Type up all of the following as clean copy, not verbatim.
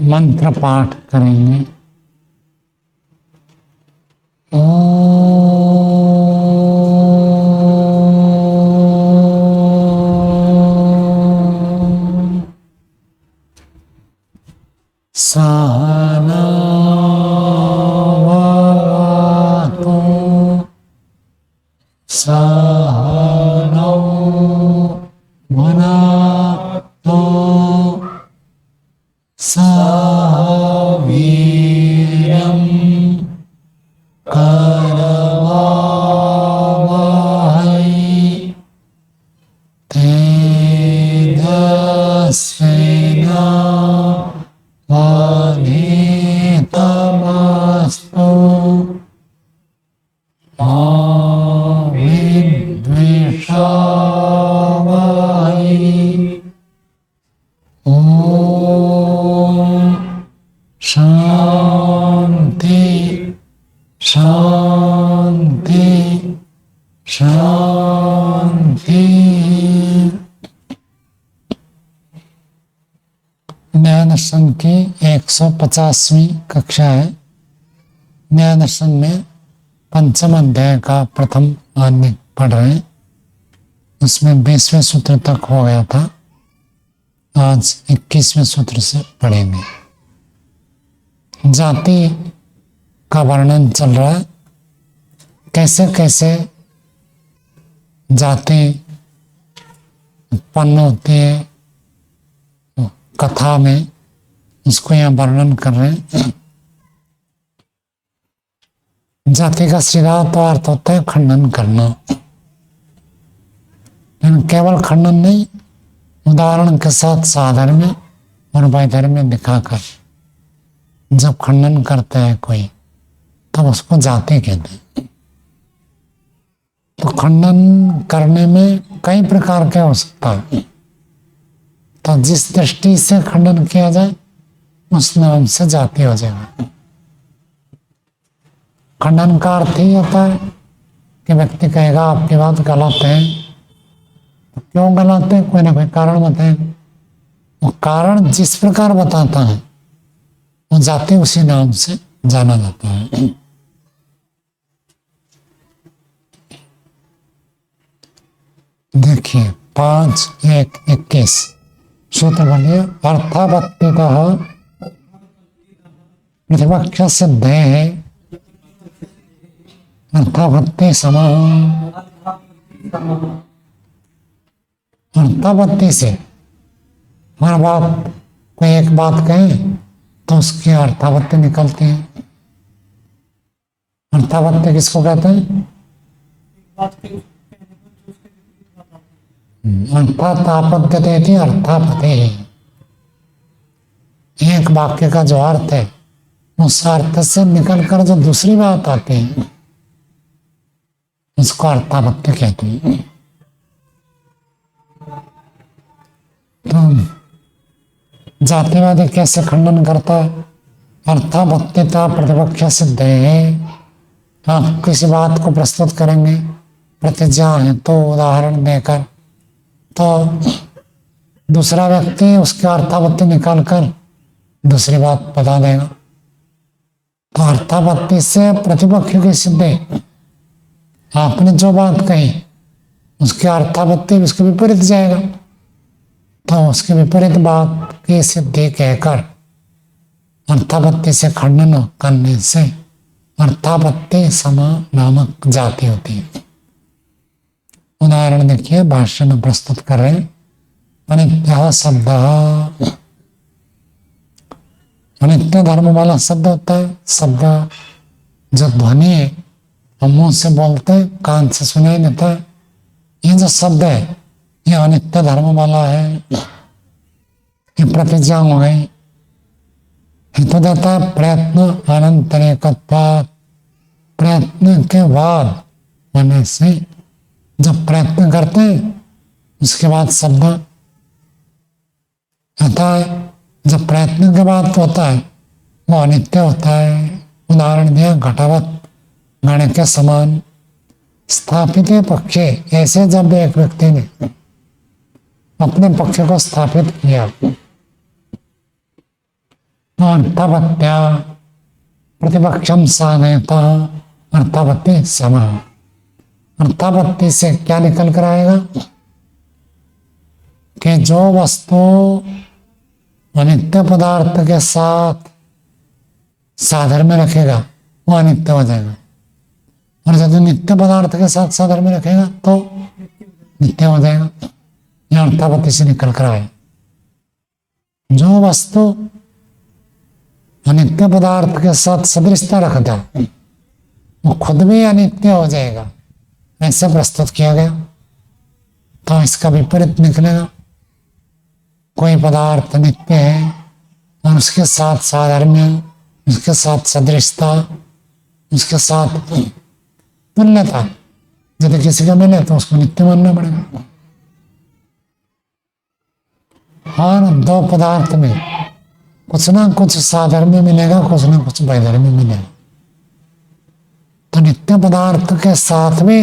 मंत्र पाठ करेंगे। सहना भवतु सहनौ भुनक्तु सह वीर्यं करवावहै तेजस्विनावधीतमस्तु मा विद्विषावहै। ओम शांति शांति शांति। ज्ञान दर्शन की 150वीं कक्षा है। ज्ञान दर्शन में पंचम अध्याय का प्रथम आने पढ़ रहे हैं। उसमें 20वें सूत्र तक हो गया था। आज 21वें सूत्र से पढ़ेंगे। जाति का वर्णन चल रहा है। कैसे कैसे जाति उत्पन्न होती है कथा में, इसको यहाँ वर्णन कर रहे हैं। जाति का सीधा तो अर्थ होता है खंडन करना, लेकिन केवल खंडन नहीं, उदाहरण के साथ साधर्म्य और वैधर्म्य दिखाकर जब खंडन करता है कोई, तब उसको जाति कहते हैं। तो खंडन करने में कई प्रकार के हो सकता है। तो जिस दृष्टि से खंडन किया जाए उस नाम से जाति हो जाएगा। खंडन का अर्थ ही होता है कि व्यक्ति कहेगा आपकी बात गलत है। तो क्यों गलत है, कोई ना कोई कारण बताएगा। वो कारण जिस प्रकार बताता है वो जाति उसी नाम से जाना जाता है। देखिए 5:1:21 सूत्र बनिए। अर्थापत्तितः प्रतिपक्ष सिद्धे है अर्थापत्ति समा। अर्थापत्ति से हर बात कोई एक बात कहे तो उसकी अर्थापत्ति निकलती है। अर्थापत्ति किसको कहते हैं? अर्थात आपत्ति थी अर्थापत्ति। एक वाक्य का जो अर्थ है उस अर्थ से निकलकर जो दूसरी बात आती है उसको अर्थापत्ति कहते हैं। तो जातिवादी कैसे खंडन करता है? अर्थापत्तिता प्रतिपक्ष सिद्ध है। आप किसी बात को प्रस्तुत करेंगे प्रतिज्ञा है तो उदाहरण देकर, तो दूसरा व्यक्ति उसकी अर्थापत्ति निकालकर दूसरी बात बता देगा। तो अर्थापत्ति से प्रतिपक्ष की सिद्धि, आपने जो बात कही उसकी अर्थापत्ति उसके विपरीत जाएगा, तो उसके विपरीत बात की सिद्धि कहकर अर्थापत्ति से खंडन करने से अर्थापत्ति समा नामक जाति होती है। उदाहरण देखिए, भाष्य में प्रस्तुत कर रहे हैं। अनित्य शब्द, अनित्य धर्म वाला शब्द होता है। शब्द जो ध्वनि है हम मुंह से बोलते हैं, कान से सुनाई देता है, ये जो शब्द है ये अनित्य धर्म वाला है। ये प्रतिज्ञा हो गई। हेतु देता है प्रयत्न अनंतरेकत्वात्, प्रयत्न के बाद होने से, जब प्रयत्न करते हैं उसके बाद शब्द आता है। जब प्रयत्न के बाद होता है वो अनित्य होता है। उदाहरण दिया घटावत गण के समान। स्थापित पक्ष, ऐसे जब एक व्यक्ति ने अपने पक्ष को स्थापित किया अर्थवत्या प्रतिपक्षम साधयता अर्थवत्ती समा। अर्थवत्ती से क्या निकल कर आएगा कि जो वस्तु अनित्य पदार्थ के साथ साधर्म में रखेगा वो अनित्य हो जाएगा, और यदि नित्य पदार्थ के साथ साधर्म में रखेगा तो नित्य हो जाएगा। यह अर्थापत्ति से निकल कर आए। जो वस्तु अनित्य पदार्थ के साथ सदृशता रखता है वो खुद भी अनित्य हो जाएगा, ऐसे प्रस्तुत किया गया। तो इसका विपरीत निकलेगा, कोई पदार्थ नित्य है और उसके साथ साधर्म्य, उसके साथ सदृशता, उसके साथ तुल्यता यदि किसी का मिले तो उसको नित्य मानना पड़ेगा। और दो पदार्थ में कुछ ना कुछ साधर्म्य मिलेगा, कुछ ना कुछ वैधर्म्य मिलेगा। तो नित्य पदार्थ के साथ भी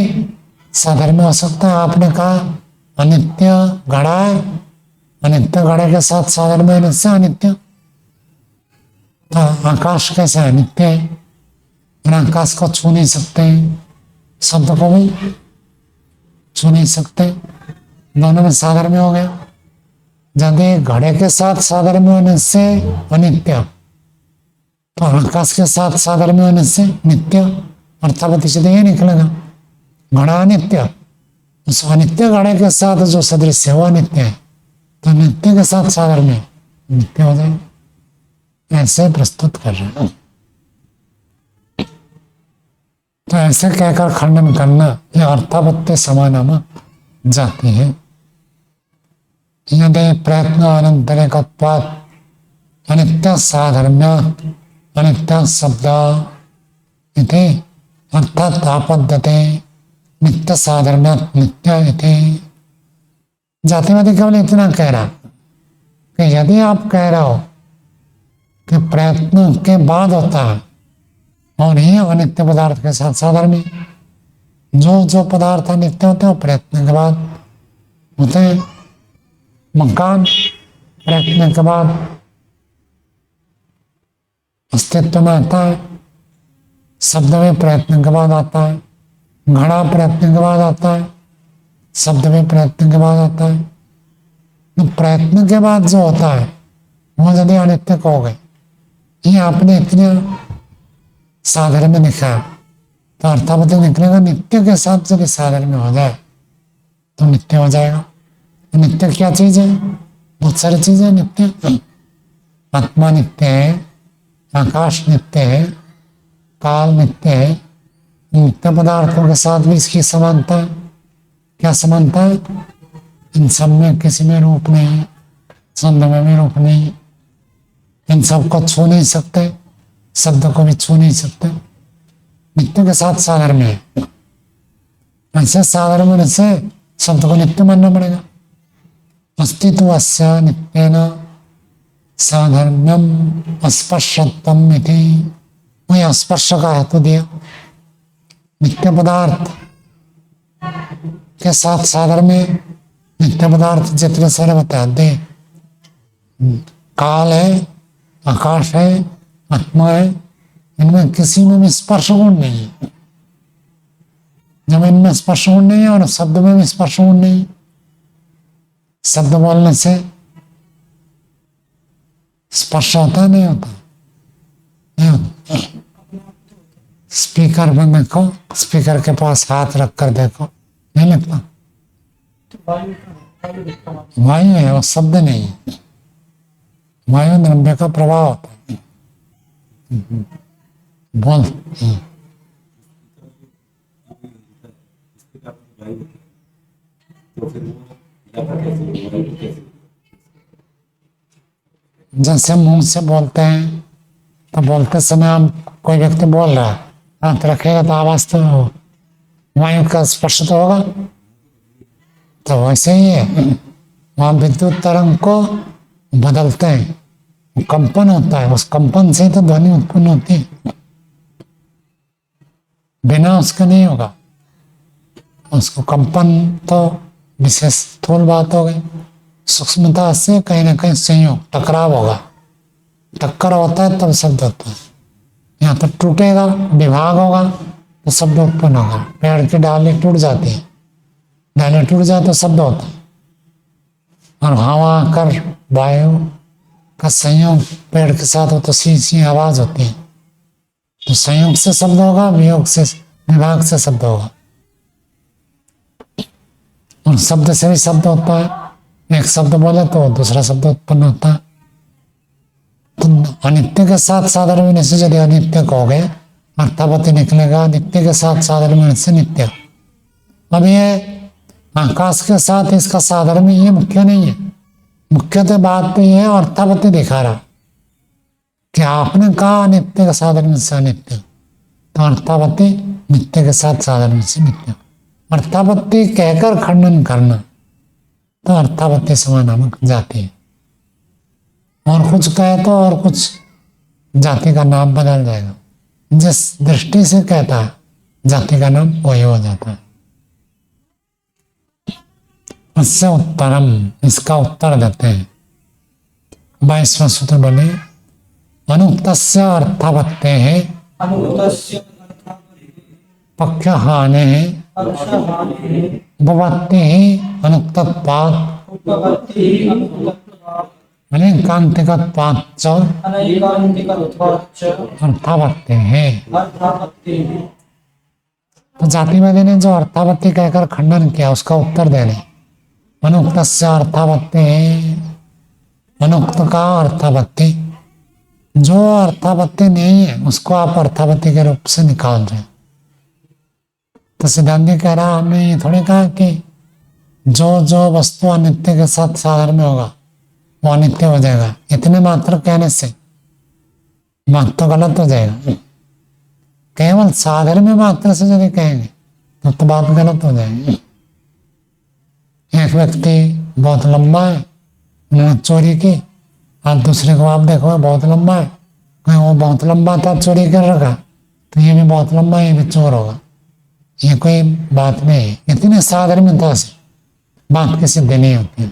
साधर्म्य हो सकता है। आपने कहा अनित्य घड़ा है, अनित्य घड़े के साथ साधर्म्य नित्य अनित्य। तो आकाश कैसे अनित्य है और आकाश को छू नहीं सकते, शब्द को भी छू नहीं सकते, दोनों में साधर्म्य हो गया। यदि घड़े के साथ साधर्म्य होने से अनित्य तो आकाश के साथ साधर्म्य होने से नित्य, अर्थात इससे ये निकलेगा घड़ा अनित्य, उस अनित्य घड़े के साथ जो सदृश है वो अनित्य है, तो नित्य के साथ साधर्म्य नित्य हो जाएगा। ऐसे प्रस्तुत कर रहे हैं। तो ऐसे कहकर खंडन करना यह अर्थापत्ति समानामा जाती है। यदि प्रयत्न अनंतरिकत्वात् अनित्य साधर्म्य अनित्य शब्द इति अर्थात आपद्यते नित्य साधर्म्य नित्य इति। जातिवादी केवल इतना कह रहा कि यदि आप कह रहे हो कि प्रयत्न के बाद होता है और ये अनित्य पदार्थ के साथ साधर्म्य, जो पदार्थ अनित्य होते हैं प्रयत्न के बाद होते हैं। मकान प्रयत्न के बाद अस्तित्व में आता है, शब्द में प्रयत्न के बाद आता है, घड़ा प्रयत्न के बाद आता है, शब्द में प्रयत्न के बाद आता है। तो प्रयत्न के बाद जो होता है वो यदि अनित्य कहोगे, ये आपने इतने साधर्म्य में लिखा है तो अर्थापत्ति निकलेगा नित्य के साथ यदि साधर्म्य हो जाए तो नित्य हो जाएगा। नित्य क्या चीज है? बहुत सारी चीजें नित्य। आत्मा नित्य है, आकाश नित्य है, काल नित्य है। नित्य पदार्थों के साथ भी इसकी समानता है। क्या समानता है? इन सब में किसी में रूप नहीं, छंद में भी रूप नहीं, इन सब को छू नहीं सकते, शब्द को भी छू नहीं सकते। नित्य के साथ साधर्म्य है। ऐसे साधर्म्य से शब्द को नित्य मानना पड़ेगा। अस्तित्वस्य नित्येन साधर्म्यम अस्पर्शत्वम इति। वही स्पर्श का हेतु दिया। नित्य पदार्थ के साथ साधर्म्य, नित्य पदार्थ जितने सारे बता दे, काल है, आकाश है, आत्मा है, इनमें किसी में भी स्पर्श गुण नहीं है। जब इनमें स्पर्श गुण नहीं है और शब्द में भी स्पर्श गुण नहीं, शब्द बोलने से स्पर्श होता नहीं होता, नहीं होता। स्पीकर में देखो, स्पीकर के पास हाथ रख कर देखो, नहीं लगता। वायु है, वो शब्द नहीं है। वायु द्रव्य का प्रभाव होता है। बोल जैसे मुंह से बोलते हैं तो बोलते समय हम कोई व्यक्ति बोल रहा है, हाथ रखेगा तो आवाज तो वायु का स्पर्श तो होगा। तो वैसे ही है, वहां विद्युत तरंग को बदलते हैं, कंपन होता है, उस कंपन से तो ध्वनि उत्पन्न होती है, बिना उसका नहीं होगा। उसको कंपन तो विशेष स्थूल बात हो गई, सूक्ष्मता से कहीं ना कहीं संयोग टकराव होगा, टक्कर होता है तब शब्द होता है। यहाँ पर टूटेगा, विभाग होगा तो शब्द उत्पन्न होगा। पेड़ की डाली टूट जाती है, डाली टूट जाए तो शब्द होता है। और हवा आकर वायु का संयोग पेड़ के साथ हो तो सी सी आवाज होती है। तो संयोग से शब्द होगा, वियोग से, विभाग से शब्द होगा। और शब्द से भी शब्द होता है। एक शब्द बोले तो दूसरा शब्द उत्पन्न होता है। तो अनित्य के साथ साधारण में से यदि अनित्य कहोगे, अर्थापत्ति निकलेगा। नित्य के साथ साधारण में से नित्य। अब ये आकाश के साथ इसका साधारण में ये मुख्य नहीं है। मुख्यतः बात तो ये है, अर्थापत्ति दिखा रहा कि आपने कहा नित्य के साधारण में से अनित्य, तो अर्थापत्ति नित्य के साथ साधारण में से नित्य। अर्थापत्ति कहकर खंडन करना तो अर्थापत्ति समान नामक जाति है। और कुछ कहे तो और कुछ जाति का नाम बदल जाएगा। जिस दृष्टि से कहता है जाति का नाम वही हो जाता है। इससे उत्तरम, इसका उत्तर देते हैं 22वां सूत्र बोले, अनुक्तस्य अर्थापत्ते है पक्ष हाने उपपत्ति ही अनुक्तत्वात् अनेकांतिकत्वाच्च अर्थापत्ति है। तो जातिवादी ने जो अर्थापत्ति कहकर खंडन किया उसका उत्तर देने, अनुक्तस्य अर्थापत्ति, अनुक्त का अर्थापत्ति, जो अर्थापत्ति नहीं है उसको आप अर्थापत्ति के रूप से निकाल रहे हैं। तो सिद्धांति कह रहा हमने ये थोड़ी कहा कि जो जो वस्तु अनित्य के साथ साधारण में होगा वो अनित्य हो जाएगा। इतने मात्र कहने से बात तो गलत हो जाएगा। केवल साधारण में मात्र से यदि कहेंगे तो बात गलत हो जाएगी। एक व्यक्ति बहुत लंबा है, उन्होंने चोरी की, और दूसरे को आप देखो बहुत लंबा है, कहीं वो बहुत लंबा था चोरी कर रखा तो ये भी बहुत लंबा है, ये भी चोर होगा। ये कोई बात नहीं है। इतने साधारणता से बात की सिद्धि नहीं होती।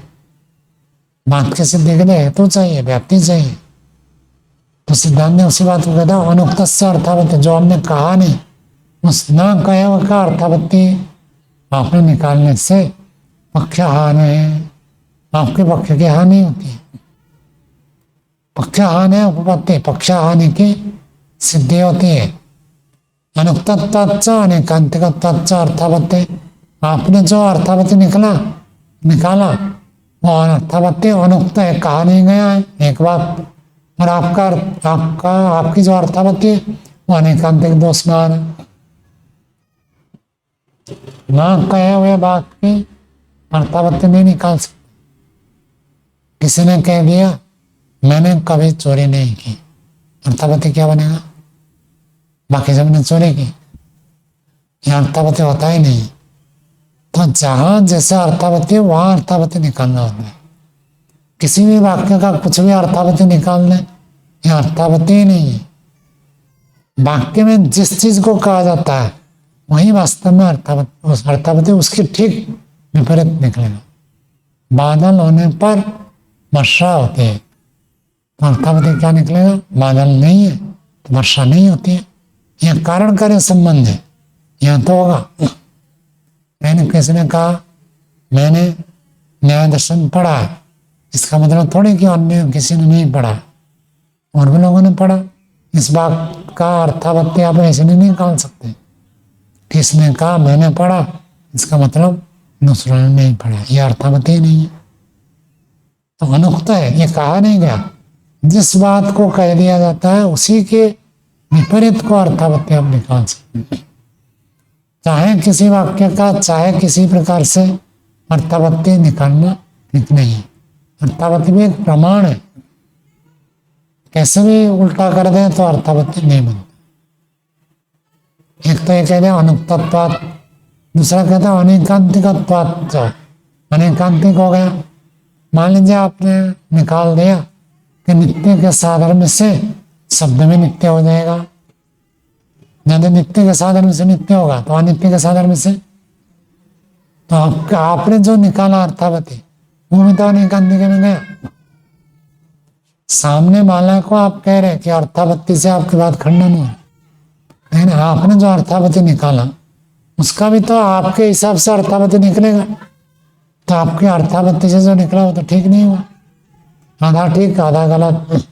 बात की सिद्धि के लिए हेतु चाहिए, व्याप्ति चाहिए। तो सिद्धांत ने उसी बात को कहता अनुक्त से अर्थापत्ति, जो हमने कहा नहीं उस ना कहे हुए का अर्थापत्ति आपने निकालने से पक्ष हानि है, आपके पक्ष की हानि होती है। पक्ष हानि उपपत्ति, पक्ष हानि की सिद्धि होती है। अनुक्तत्वाच्च अनेकांतिकत्वाच्च अर्थापत्ति, आपने जो अर्थापत्ति निकाला वो अर्थापत्ति अनुक्त है, कहा नहीं गया है एक बात। और आपकी जो अर्थापत्ति है वो अनेकांतिक दोष ना है, ना कहे हुए बात की अर्थापत्ति नहीं निकाल सकते। किसी ने कह दिया मैंने कभी चोरी नहीं की, अर्थापत्ति क्या बनेगा? बाकी सबने चोरी की, यह अर्थापत्ति होता ही नहीं। तो जहां जैसे अर्थापत्ति है वहां अर्थापत्ति निकालना होता है। किसी भी वाक्य का कुछ भी अर्थापत्ति निकाल लें, यह अर्थापत्ति ही नहीं है। वाक्य में जिस चीज को कहा जाता है वही वास्तव में अर्थापत्ति उसकी ठीक विपरीत निकलेगा। बादल होने पर वर्षा होती है, तो अर्थापत्ति क्या निकलेगा? बादल नहीं है तो वर्षा नहीं होती है। यह कारण कार्य संबंध है, यह तो होगा। मैंने किसी ने कहा मैंने न्याय दर्शन पढ़ा है, इसका मतलब थोड़ी कि अन्य किसी ने नहीं पढ़ा, और भी लोगों ने पढ़ा। इस बात का अर्थापत्ति आप ऐसे नहीं निकाल सकते। किसने कहा मैंने पढ़ा, इसका मतलब दूसरों ने नहीं पढ़ा, यह अर्थापत्ति नहीं है। तो अनुक्त है, ये कहा नहीं गया। जिस बात को कह दिया जाता है उसी के विपरीत को अर्थापत्ति आप निकाल सकते हैं। चाहे किसी वाक्य का चाहे किसी प्रकार से अर्थापत्ति निकालना ठीक नहीं है। अर्थापत्ति भी एक प्रमाण है, कैसे भी उल्टा कर दें तो अर्थापत्ति नहीं बनती। एक तो ये कहते हैं अनुक्तत्वात्, दूसरा कहता है अनेकांतिकत्वाच्च। अनेकांतिक हो गया, मान लीजिए आपने निकाल दिया कि नित्य के साधर्म से शब्द में नित्य हो जाएगा। यदि नित्य के साधर्म से नित्य होगा तो अनित्य के साधर्म से, तो आपने जो निकाला अर्थापत्ति वो भी तो अनेकांतिक में गया। सामने वाला को आप कह रहे हैं कि अर्थापत्ति से आपकी बात खंडन हो, लेकिन आपने जो अर्थापत्ति निकाला उसका भी तो आपके हिसाब से अर्थापत्ति निकलेगा। तो आपकी अर्थापत्ति से जो निकला वो तो ठीक नहीं हुआ, आधा ठीक आधा गलत।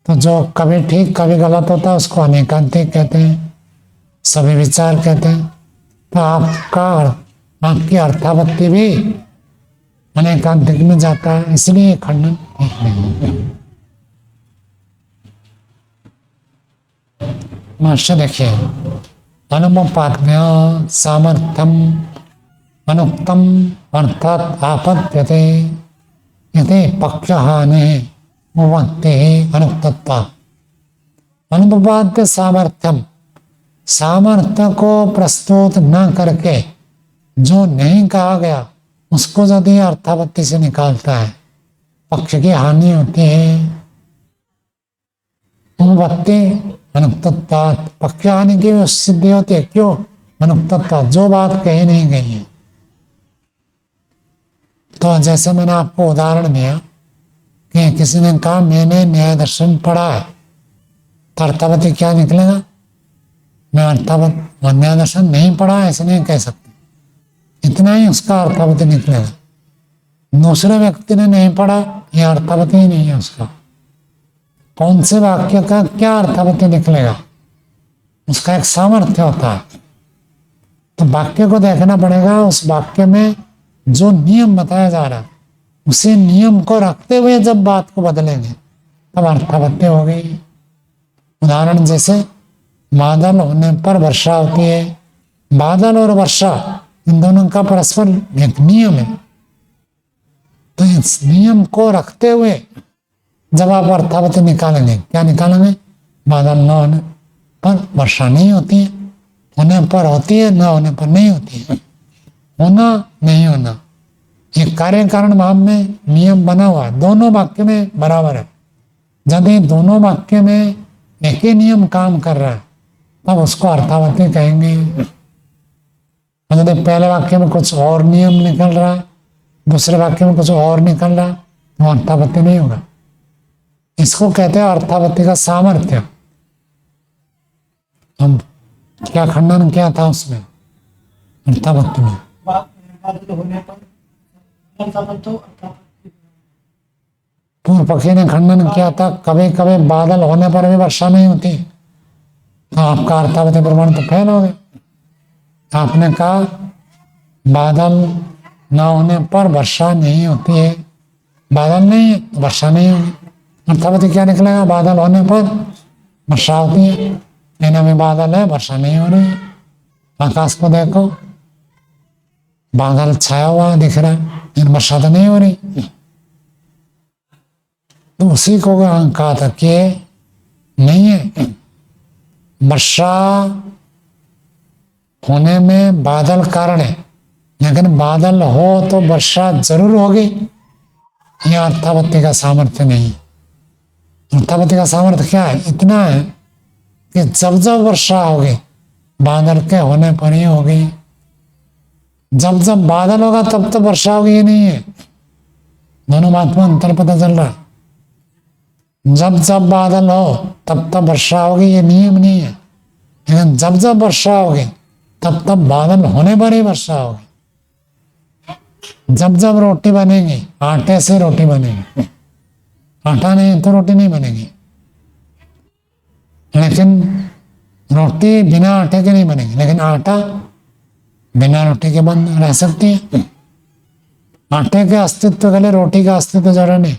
तो जो कभी ठीक कभी गलत होता है उसको अनेकांतिक कहते हैं, सभी विचार कहते हैं। तो आपकी अर्थापत्ति भी अनेकांतिक में जाता है, इसलिए खंडन ठीक नहीं है। मास्टर देखिए, अनुपपाद्य सामर्थ्यम अनुक्तम अर्थात आपद्यते यदि पक्षहानि भवन्ति अनुक्तत्वा। अनुपपाद्य सामर्थ्यम, सामर्थ्य को प्रस्तुत न करके जो नहीं कहा गया उसको यदि अर्थापत्ति से निकालता है, पक्ष की हानि होती है। उपपत्ति अनुक्तत्वात्, पक्ष हानि की सिद्धि होती है। क्यों? अनुक्तत्वात्, जो बात कही नहीं गई है। तो जैसे मैंने आपको उदाहरण दिया कि किसी ने कहा मैंने न्याय दर्शन पढ़ा है, तो अर्थापत्ति क्या निकलेगा? मैं अर्थापत्ति न्याय दर्शन नहीं पढ़ा ऐसे नहीं कह सकते, इतना ही उसका अर्थापत्ति निकलेगा। दूसरे व्यक्ति ने नहीं पढ़ा, यह अर्थापत्ति ही नहीं है उसका। कौन से वाक्य का क्या अर्थापत्ति निकलेगा? उसका एक सामर्थ्य होता है। तो वाक्य को देखना पड़ेगा, उस वाक्य में जो नियम बताया जा रहा है उसी नियम को रखते हुए जब बात को बदलेंगे तब अर्थापत्ति हो गई। उदाहरण जैसे बादल होने पर वर्षा होती है। बादल और वर्षा इन दोनों का परस्पर एक नियम है। तो इस नियम को रखते हुए जब आप अर्थापत्ति निकालेंगे, क्या निकालेंगे? बादल न होने पर वर्षा नहीं होती है, होने पर होती है, न होने पर नहीं होती है। होना नहीं होना, ये कार्य कारण भाव में नियम बना हुआ है, दोनों वाक्य में बराबर है। यदि दोनों वाक्य में एक ही नियम काम कर रहा है तब उसको अर्थापत्ति कहेंगे। यदि पहले वाक्य में कुछ और नियम निकल रहा है, दूसरे वाक्य में कुछ और निकल रहा है, तो अर्थापत्ति नहीं होगा। इसको कहते हैं अर्थापत्ति का सामर्थ्य। हम क्या खंडन किया था उसमें अर्थापत्ति में? पूर्व पक्षी ने खंडन किया था कभी कभी बादल होने पर भी वर्षा नहीं होती, तो आपका अर्थापत्ति प्रमाण तो फेल हो गया। आपने कहा बादल न होने पर वर्षा नहीं होती है, बादल नहीं है वर्षा नहीं होगी। अर्थापत्ति क्या निकलेगा? बादल होने पर वर्षा होती है, लेकिन अभी बादल है वर्षा नहीं हो रही है। आकाश को देखो, बादल छाया हुआ दिख रहा है लेकिन वर्षा तो नहीं हो रही। तो उसी को कहा था कि नहीं है, वर्षा होने में बादल कारण है, लेकिन बादल हो तो वर्षा जरूर होगी। यह अर्थापत्ति का सामर्थ्य नहीं। अर्थापत्ति का सामर्थ्य क्या है? इतना है कि जब जब वर्षा होगी बादल के होने पर ही होगी, जब जब बादल होगा तब तब वर्षा होगी, ये नहीं है। दोनों बात में अंतर पता चल रहा है। जब जब बादल हो तब तब वर्षा होगी, ये नियम नहीं है। लेकिन जब जब वर्षा होगी तब तब बादल होने पर ही वर्षा होगी। जब जब रोटी बनेगी, आटे से रोटी बनेगी, आटा नहीं तो रोटी नहीं बनेगी। लेकिन रोटी बिना आटे के नहीं बनेगी, लेकिन आटा बिना रोटी के बन रह सकती है। आटे के अस्तित्व के लिए रोटी का अस्तित्व जरूरी नहीं,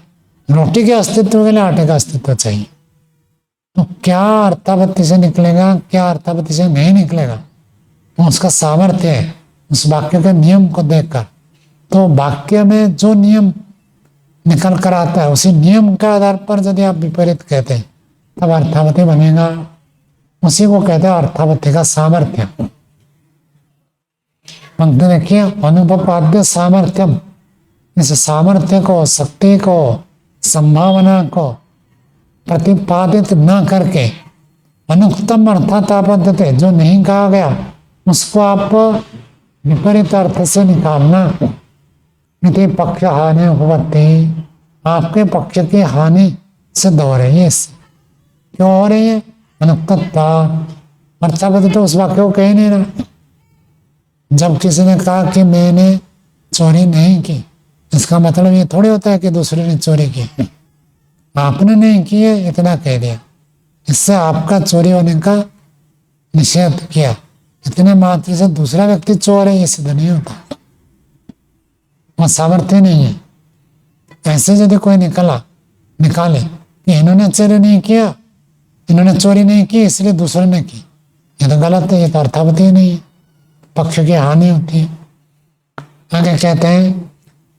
रोटी के अस्तित्व के लिए आटे का अस्तित्व चाहिए। तो क्या अर्थापत्ति से निकलेगा, क्या अर्थापत्ति से नहीं निकलेगा, वो उसका सामर्थ्य है उस वाक्य के नियम को देखकर। तो वाक्य में जो नियम निकल कर आता है उसी नियम के आधार पर यदि आप विपरीत कहते हैं तब अर्थापत्ति बनेगा। उसी को कहते हैं अर्थापत्ति का सामर्थ्य। पंक्ति देखिए, अनुपपाद्य सामर्थ्यम, इस सामर्थ्य को, शक्ति को, संभावना को प्रतिपादित न करके अनुक्तम अर्थात आपद्यते, जो नहीं कहा गया उसको आप विपरीत अर्थ से निकालना। यदि पक्ष हानि उपपत्ति आपके पक्ष की हानि सिद्ध हो रही है। इससे क्यों हो रही है? अनुक्तता, अर्थापत्ति तो उस वाक्य को कह नहीं रहा। जब किसी ने कहा कि मैंने चोरी नहीं की, इसका मतलब ये थोड़ी होता है कि दूसरे ने चोरी की। आपने नहीं की है इतना कह दिया, इससे आपका चोरी होने का निषेध किया। इतने मात्र से दूसरा व्यक्ति चोर है ये सिद्ध नहीं होता, वह सामर्थ्य नहीं है। ऐसे यदि कोई निकाले कि इन्होंने चोरी नहीं किया, इन्होंने चोरी नहीं की इसलिए दूसरे ने की, ये तो गलत है, ये तो अर्थापत्ति नहीं है, पक्ष की हानि होती है। आगे कहते हैं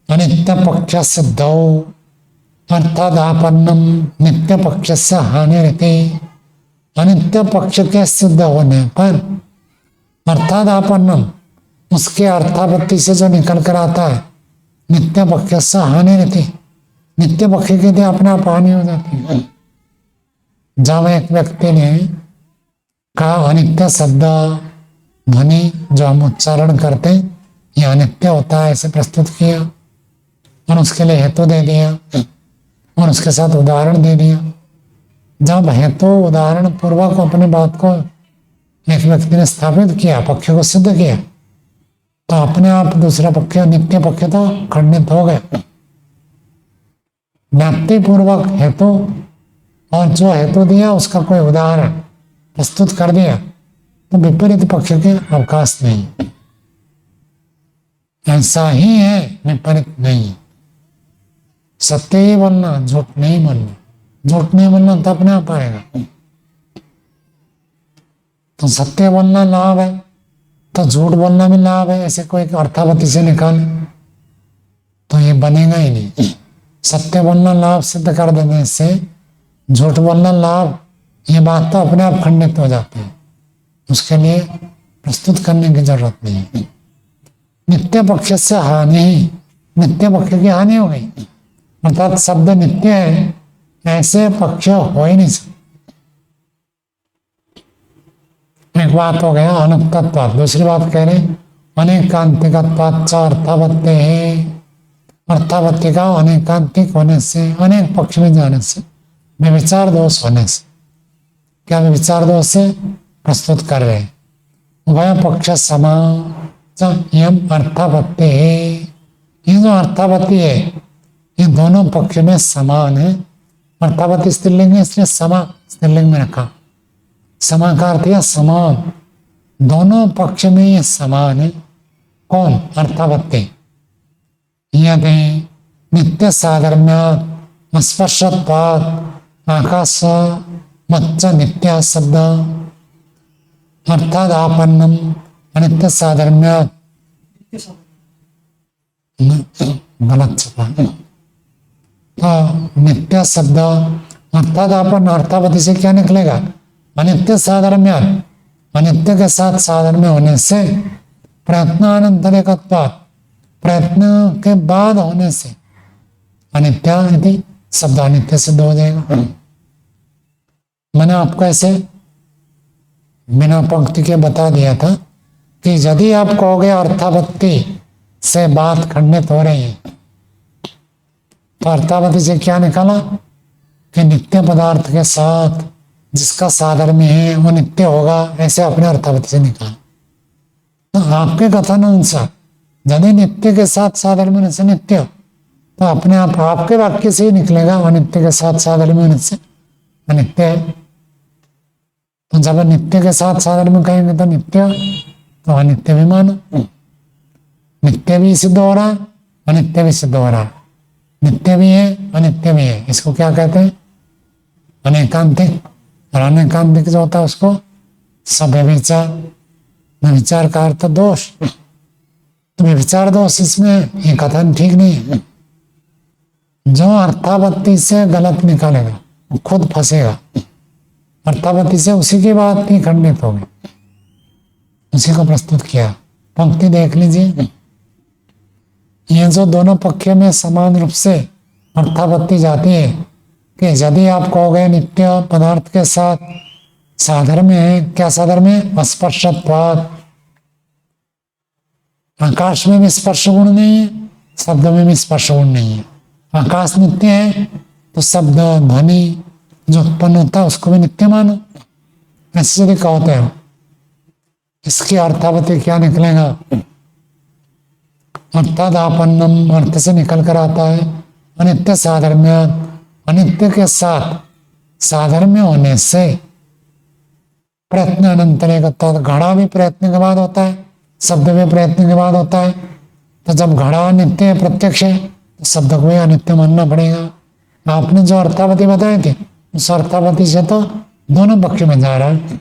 अनित्य पक्ष सिद्धौ अर्थादापन्नम नित्य पक्ष से हानि रहती। अनित्य पक्ष के सिद्ध होने पर अर्थादापन्नम, उसके अर्थापत्ति से जो निकल कर आता है, नित्य पक्ष से हानि रहती। नित्य पक्ष के लिए अपना हानि हो जाती है। जब एक व्यक्ति ने कहा अनित्य शब्द ध्वनि जो हम उच्चारण करते हैं ये अनित्य होता है, ऐसे प्रस्तुत किया और उसके लिए हेतु दे दिया और उसके साथ उदाहरण दे दिया। जब हेतु उदाहरण पूर्वक अपनी बात को एक व्यक्ति ने स्थापित किया, पक्ष को सिद्ध किया, तो अपने आप दूसरा पक्ष नित्य पक्ष तो खंडित हो गए। व्याप्ति पूर्वक हेतु और जो हेतु दिया उसका कोई उदाहरण प्रस्तुत कर दिया तो विपरीत पक्ष के अवकाश नहीं। ऐसा ही है, विपरीत नहीं। सत्य ही बोलना, झूठ नहीं बोलना। झूठ नहीं बोलना तो अपने आप आएगा। तो सत्य बोलना लाभ है तो झूठ बोलना भी लाभ है, ऐसे कोई अर्थापत्ति से निकाले तो ये बनेगा ही नहीं। सत्य बोलना लाभ सिद्ध कर देने से झूठ बोलना लाभ, ये बात तो अपने आप खंडित हो जाती है, उसके लिए प्रस्तुत करने की जरूरत नहीं है। नित्य पक्ष से हानि ही, नित्य पक्ष की हानि हो गई, अर्थात शब्द नित्य है ऐसे पक्ष हो ही नहीं सकते। एक बात हो गया अनुक्तत्वात्। दूसरी बात कह रहे अनेकांतिकत्वाच्च अर्थापत्ति है। अर्थापत्ति का अनेकांतिक होने से, अनेक पक्ष में जाने से, व्यभिचार दोष होने से। क्या व्यभिचार दोष से प्रस्तुत कर रहे हैं? उभय पक्ष समायम अर्थापत्ति है। ये जो अर्थापत्ति है ये दोनों पक्ष में समान है। अर्थापत्ति स्त्रीलिंग है इसलिए समा स्त्रीलिंग में रखा। समा का अर्थ है समान, दोनों पक्ष में ये समान है। कौन? अर्थापत्ति। यदि नित्य साधर्म्यात् स्पर्शत्वात् आकाश मच्च नित्य शब्द अर्थात आपन्नम अनित्य साधर्म्यात्, गलत छपा, तो नित्य शब्द अर्थात आपन्न अर्थापत्ति से क्या निकलेगा? अनित्य साधर्म्यात्, अनित्य के साथ साधर्म्य होने से प्रयत्नानंतरेकत्वात्, प्रयत्न के बाद होने से अनित्य यदि शब्द अनित्य सिद्ध हो जाएगा। मैंने आपको ऐसे बिना पंक्ति के बता दिया था कि यदि आप कहोगे अर्थापत्ति से बात खंडित हो रही है तो अर्थापत्ति से क्या निकाला कि नित्य पदार्थ के साथ जिसका साधर्म्य है वो नित्य होगा, ऐसे अपने अर्थापत्ति से निकाला। तो आपके कथन अनुसार यदि नित्य के साथ साधर्म्य से नित्य, तो अपने आप आपके वाक्य से ही निकलेगा अनित्य के साथ साधर्म्य होने से अनित्य है। तो जब नित्य के साथ साधर्म्य कहेंगे तो नित्य, तो अनित्य भी मानो। नित्य भी सिद्ध हो रहा, अनित्य भी सिद्ध हो रहा। नित्य भी है, अनित्य भी है। इसको क्या कहते हैं? अनेकांतिक। और अनेकांतिक जो होता है उसको सव्यभिचार। व्यभिचार का अर्थ दोष। तो व्यभिचार दोष इसमें ये कथन ठीक नहीं है। जो अर्थापत्ति से गलत निकालेगा वो खुद फंसेगा। अर्थापत्ति से उसी की बात नहीं खंडित होगी, उसी को प्रस्तुत किया। पंक्ति देख लीजिए। ये जो दोनों पक्ष में समान रूप से अर्थापत्ति जाती है कि यदि आप कहोगे नित्य पदार्थ के साथ साधर्म्य है, क्या साधर्म्य है? स्पर्शत्वात्। आकाश में भी स्पर्श गुण नहीं है, शब्द में भी स्पर्श गुण नहीं है। आकाश नित्य है तो शब्द ध्वनि जो उत्पन्न होता है उसको भी नित्य मानो। ऐसे यदि कहते हो, इसकी अर्थावती क्या निकलेगा? अर्थादापन्नम अर्थ से निकल कर आता है अनित्य साधर्म्य, अनित्य के साथ साधर्म्य होने से प्रयत्न अनंतर घड़ा भी प्रयत्न के बाद होता है, शब्द भी प्रयत्न के बाद होता है। तो जब घड़ा नित्य है, प्रत्यक्ष है, तो शब्द को भी अनित्य मानना पड़ेगा। आपने जो अर्थावती बताई थी उस अर्थावती से तो दोनों पक्ष में जा रहा है।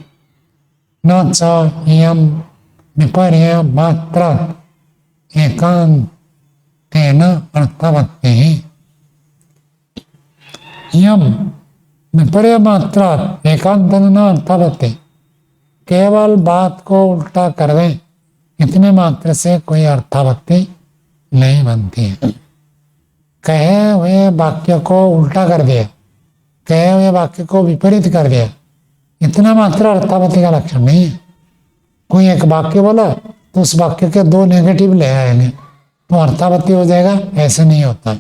न च इयम विपर्य मात्र एकांतेन अर्थवत्ति यम विपर्य मात्र एकांतेन न अर्थवत्ति। केवल बात को उल्टा कर दें इतने मात्र से कोई अर्थावत्ति नहीं बनती है। कहे हुए वाक्य को उल्टा कर दिया, कहे हुए वाक्य को विपरीत कर दिया, इतना मात्र अर्थावती का लक्षण नहीं है। कोई एक वाक्य बोला तो उस वाक्य के दो नेगेटिव ले आएंगे तो अर्थावती हो जाएगा, ऐसे नहीं होता।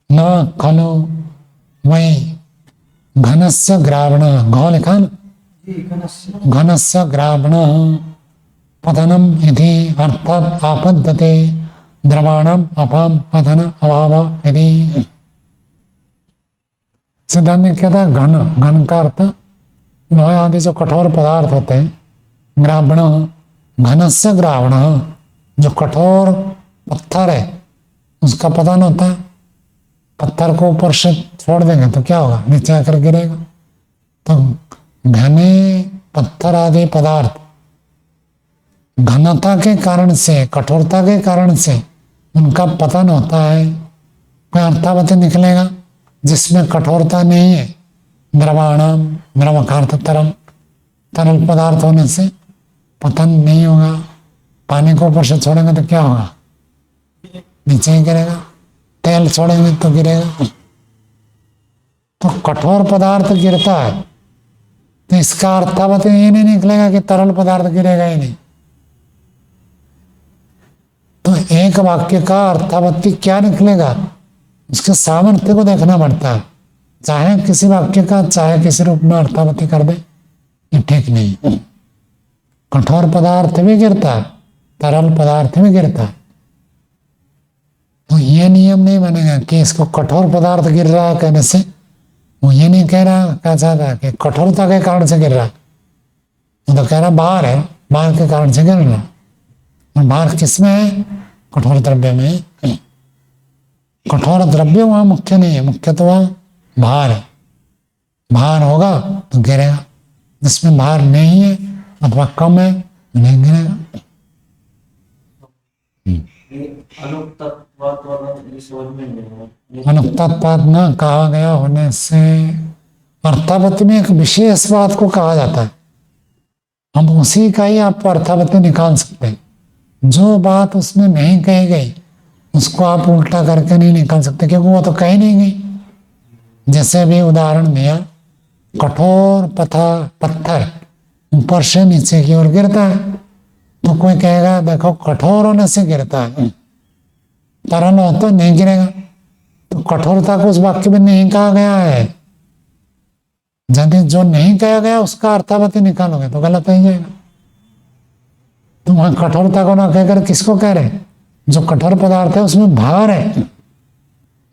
न खलु वही घनस्य ग्रावण, घ लिखा न, घनस्य ग्रावण पतनम यदि अर्थात आपद्यते द्रवाणम अपाम पतन अभाव यदि। सिद्धांत ने क्या था? घन, घन का अर्थ लोहे आदि जो कठोर पदार्थ होते हैं, ग्रावण घनस्य ग्रावण, जो कठोर पत्थर है उसका पतन होता है। पत्थर को ऊपर से छोड़ देंगे तो क्या होगा? नीचे आकर गिरेगा। तो घने पत्थर आदि पदार्थ घनता के कारण से, कठोरता के कारण से उनका पतन होता है। कोई अर्थावती निकलेगा जिसमें कठोरता नहीं है। द्रवाणाम, द्रव का अर्थ तरल, तरल पदार्थ होने से पतन नहीं होगा। पानी को ऊपर से छोड़ेंगे तो क्या होगा? नीचे ही गिरेगा। तेल छोड़ेंगे तो गिरेगा। तो कठोर पदार्थ गिरता है तो इसका अर्थावती ये नहीं निकलेगा कि तरल पदार्थ गिरेगा ही नहीं। तो एक वाक्य का अर्थावती क्या निकलेगा? उसके सामर्थ्य को देखना पड़ता है। चाहे किसी वाक्य का चाहे किसी रूप में अर्थावती कर दे, ये ठीक नहीं। कठोर पदार्थ भी गिरता है, तरल पदार्थ भी गिरता है। तो ये नियम नहीं बनेगा कि इसको कठोर पदार्थ गिर रहा है कहने से वो ये नहीं कह रहा, क्या चाहता कि कठोरता के कारण से गिर रहा है। वो तो कह रहा बाहर है, बाहर के कारण से गिर रहा है। और बाहर किसमें है? कठोर द्रव्य में। कठोर द्रव्य वहां मुख्य नहीं है, मुख्य तो वहां भार है। भार होगा तो गिरेगा, जिसमें भार नहीं है अथवा कम है नहीं गिरेगा। अनुक्तत्वात् न कहा गया होने से अर्थावती में एक विशेष बात को कहा जाता है। हम उसी का ही आप अर्थावती निकाल सकते हैं। जो बात उसमें नहीं कही गई उसको आप उल्टा करके नहीं निकाल सकते, क्योंकि वो तो कही नहीं गई। जैसे अभी उदाहरण दिया, कठोर पत्थर ऊपर से नीचे की ओर गिरता है तो कोई कहेगा देखो कठोर होने से गिरता है, तरल हो तो नहीं गिरेगा। तो कठोरता को उस वाक्य में नहीं कहा गया है। यदि जो नहीं कहा गया उसका अर्थावती निकालोगे तो गलत हो जाएगा। तो वहां कठोरता को ना कहकर किसको कह रहे? जो कठोर पदार्थ है उसमें भार है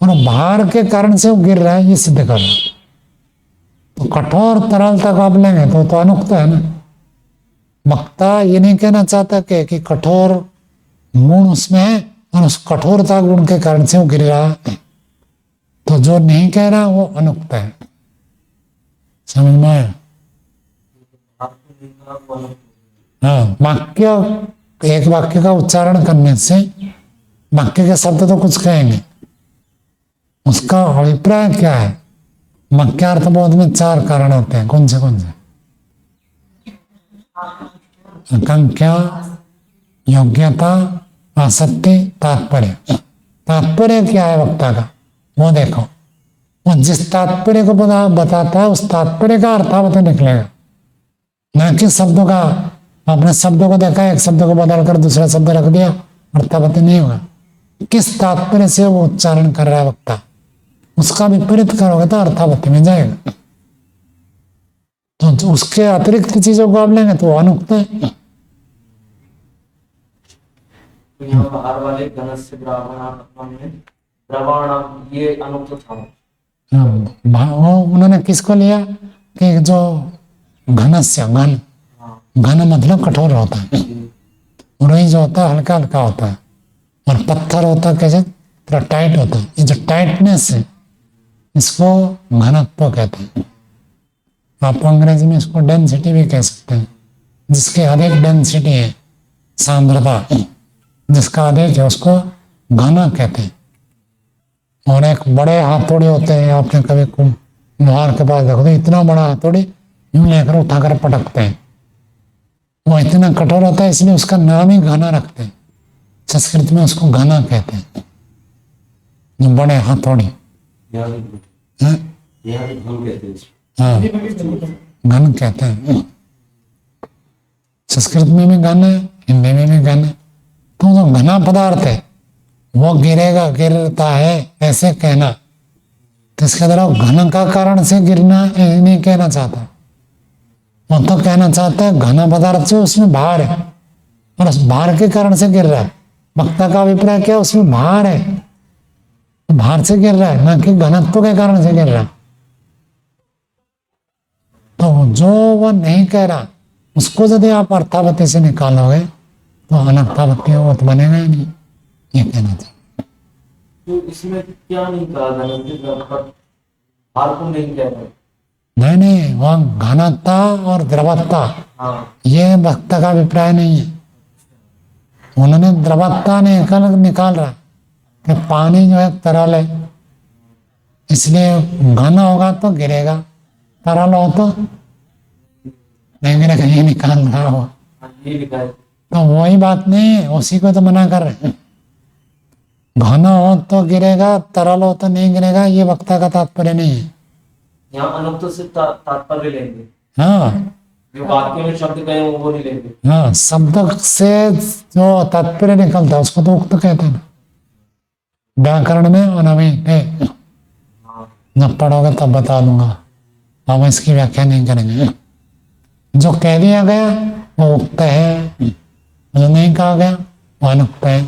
और भार के कारण से वो गिर रहा है, ये सिद्ध कर रहा है। तो कठोर तरलता को आप लेंगे तो अनुक्त है ना। वक्ता ये नहीं कहना चाहता कि कठोर गुण उसमें है और उस कठोरता गुण के कारण से वो गिर रहा है। तो जो नहीं कह रहा वो अनुक्त है। समझ में आया? हाँ, वाक्य, एक वाक्य का उच्चारण करने से वाक्य के शब्द तो कुछ कहेंगे, उसका अभिप्राय क्या है? वाक्यार्थबोध में 4 कारण होते हैं। कौन से? आकांक्षा, योग्यता, आसक्ति, तात्पर्य। तात्पर्य क्या है वक्ता का वो देखो। वो जिस तात्पर्य को बताता है उस तात्पर्य का अर्थावती निकलेगा, न कि शब्दों का। आपने शब्दों को देखा, एक शब्द को बदलकर दूसरा शब्द रख दिया, अर्थावती नहीं होगा। किस तात्पर्य से वो उच्चारण कर रहा है वक्ता, उसका विपरीत करोगे तो अर्थापत्ति में जाएगा। तो उसके अतिरिक्त चीजों को आप लेंगे तो अनुक्त है। तो यहाँ बाहर वाले घनस्य ब्राह्मण में ब्राह्मण ये अनुक्त था। वो उन्होंने किसको लिया कि जो घनस्य, घन, घन मतलब कठोर होता है, रुई जो होता है हल्का हल्का होता है, और पत्थर होता है कैसे थोड़ा टाइट होता है। ये जो टाइटनेस है इसको घनत्व कहते हैं। आप अंग्रेजी में इसको डेंसिटी भी कह सकते हैं। जिसकी अधिक डेंसिटी है, सांद्रता जिसका अधिक है उसको घना कहते हैं। और एक बड़े हथौड़े होते हैं, आपने कभी लोहार के पास देखो तो इतना बड़ा हथौड़ी यूं लेकर उठाकर पटकते हैं, वो इतना कठोर होता है इसलिए उसका नाम ही घना रखते हैं। संस्कृत में उसको घना कहते हैं, जो बड़े हथौड़ी। हाँ, घन कहते हैं। संस्कृत में भी घन है, हिंदी में भी घन है। तो जो घना पदार्थ है वो गिरेगा, गिरता है ऐसे कहना, तो इसके द्वारा घन का कारण से गिरना नहीं कहना चाहता। वो तो कहना चाहता है घना पदार्थ से उसमें भार है और उस भार के कारण से गिर रहा है। वक्ता का अभिप्राय क्या, उसमें भार है, भार से गिर रहा है, ना कि घनत्व के कारण से गिर रहा है। तो जो वो नहीं कह रहा उसको यदि आप अर्थापत्ति से निकालोगे तो अनर्थापत्ति वो तो बनेगा ही नहीं, ये कहना चाहिए। तो इसमें क्या नहीं कहा भार को नहीं कह रहे। नहीं, वह घनत्ता और द्रवत्ता, ये वक्ता का अभिप्राय नहीं है। उन्होंने द्रवत्ता निकाल रहा कि पानी जो है तरल है, इसलिए घना होगा तो गिरेगा, तरल हो तो नहीं गिरेगा, ये निकाल रहा हो। तो वही बात नहीं है, उसी को तो मना कर रहे हैं। घना हो तो गिरेगा, तरल हो तो नहीं गिरेगा, ये वक्ता का तात्पर्य नहीं है। यहाँ अनुक्त से तात्पर्य लेंगे। हाँ, जो वाक्य में शब्द गए वो नहीं लेंगे। हाँ, शब्द से जो तात्पर्य निकलता है उसको तो उक्त कहते हैं। व्याकरण में अनभिज्ञ है, जब पढ़ोगे तब बता दूंगा, हम इसकी व्याख्या नहीं करेंगे। जो कह दिया गया वो उक्त है, जो नहीं कहा गया वो अनुक्त है।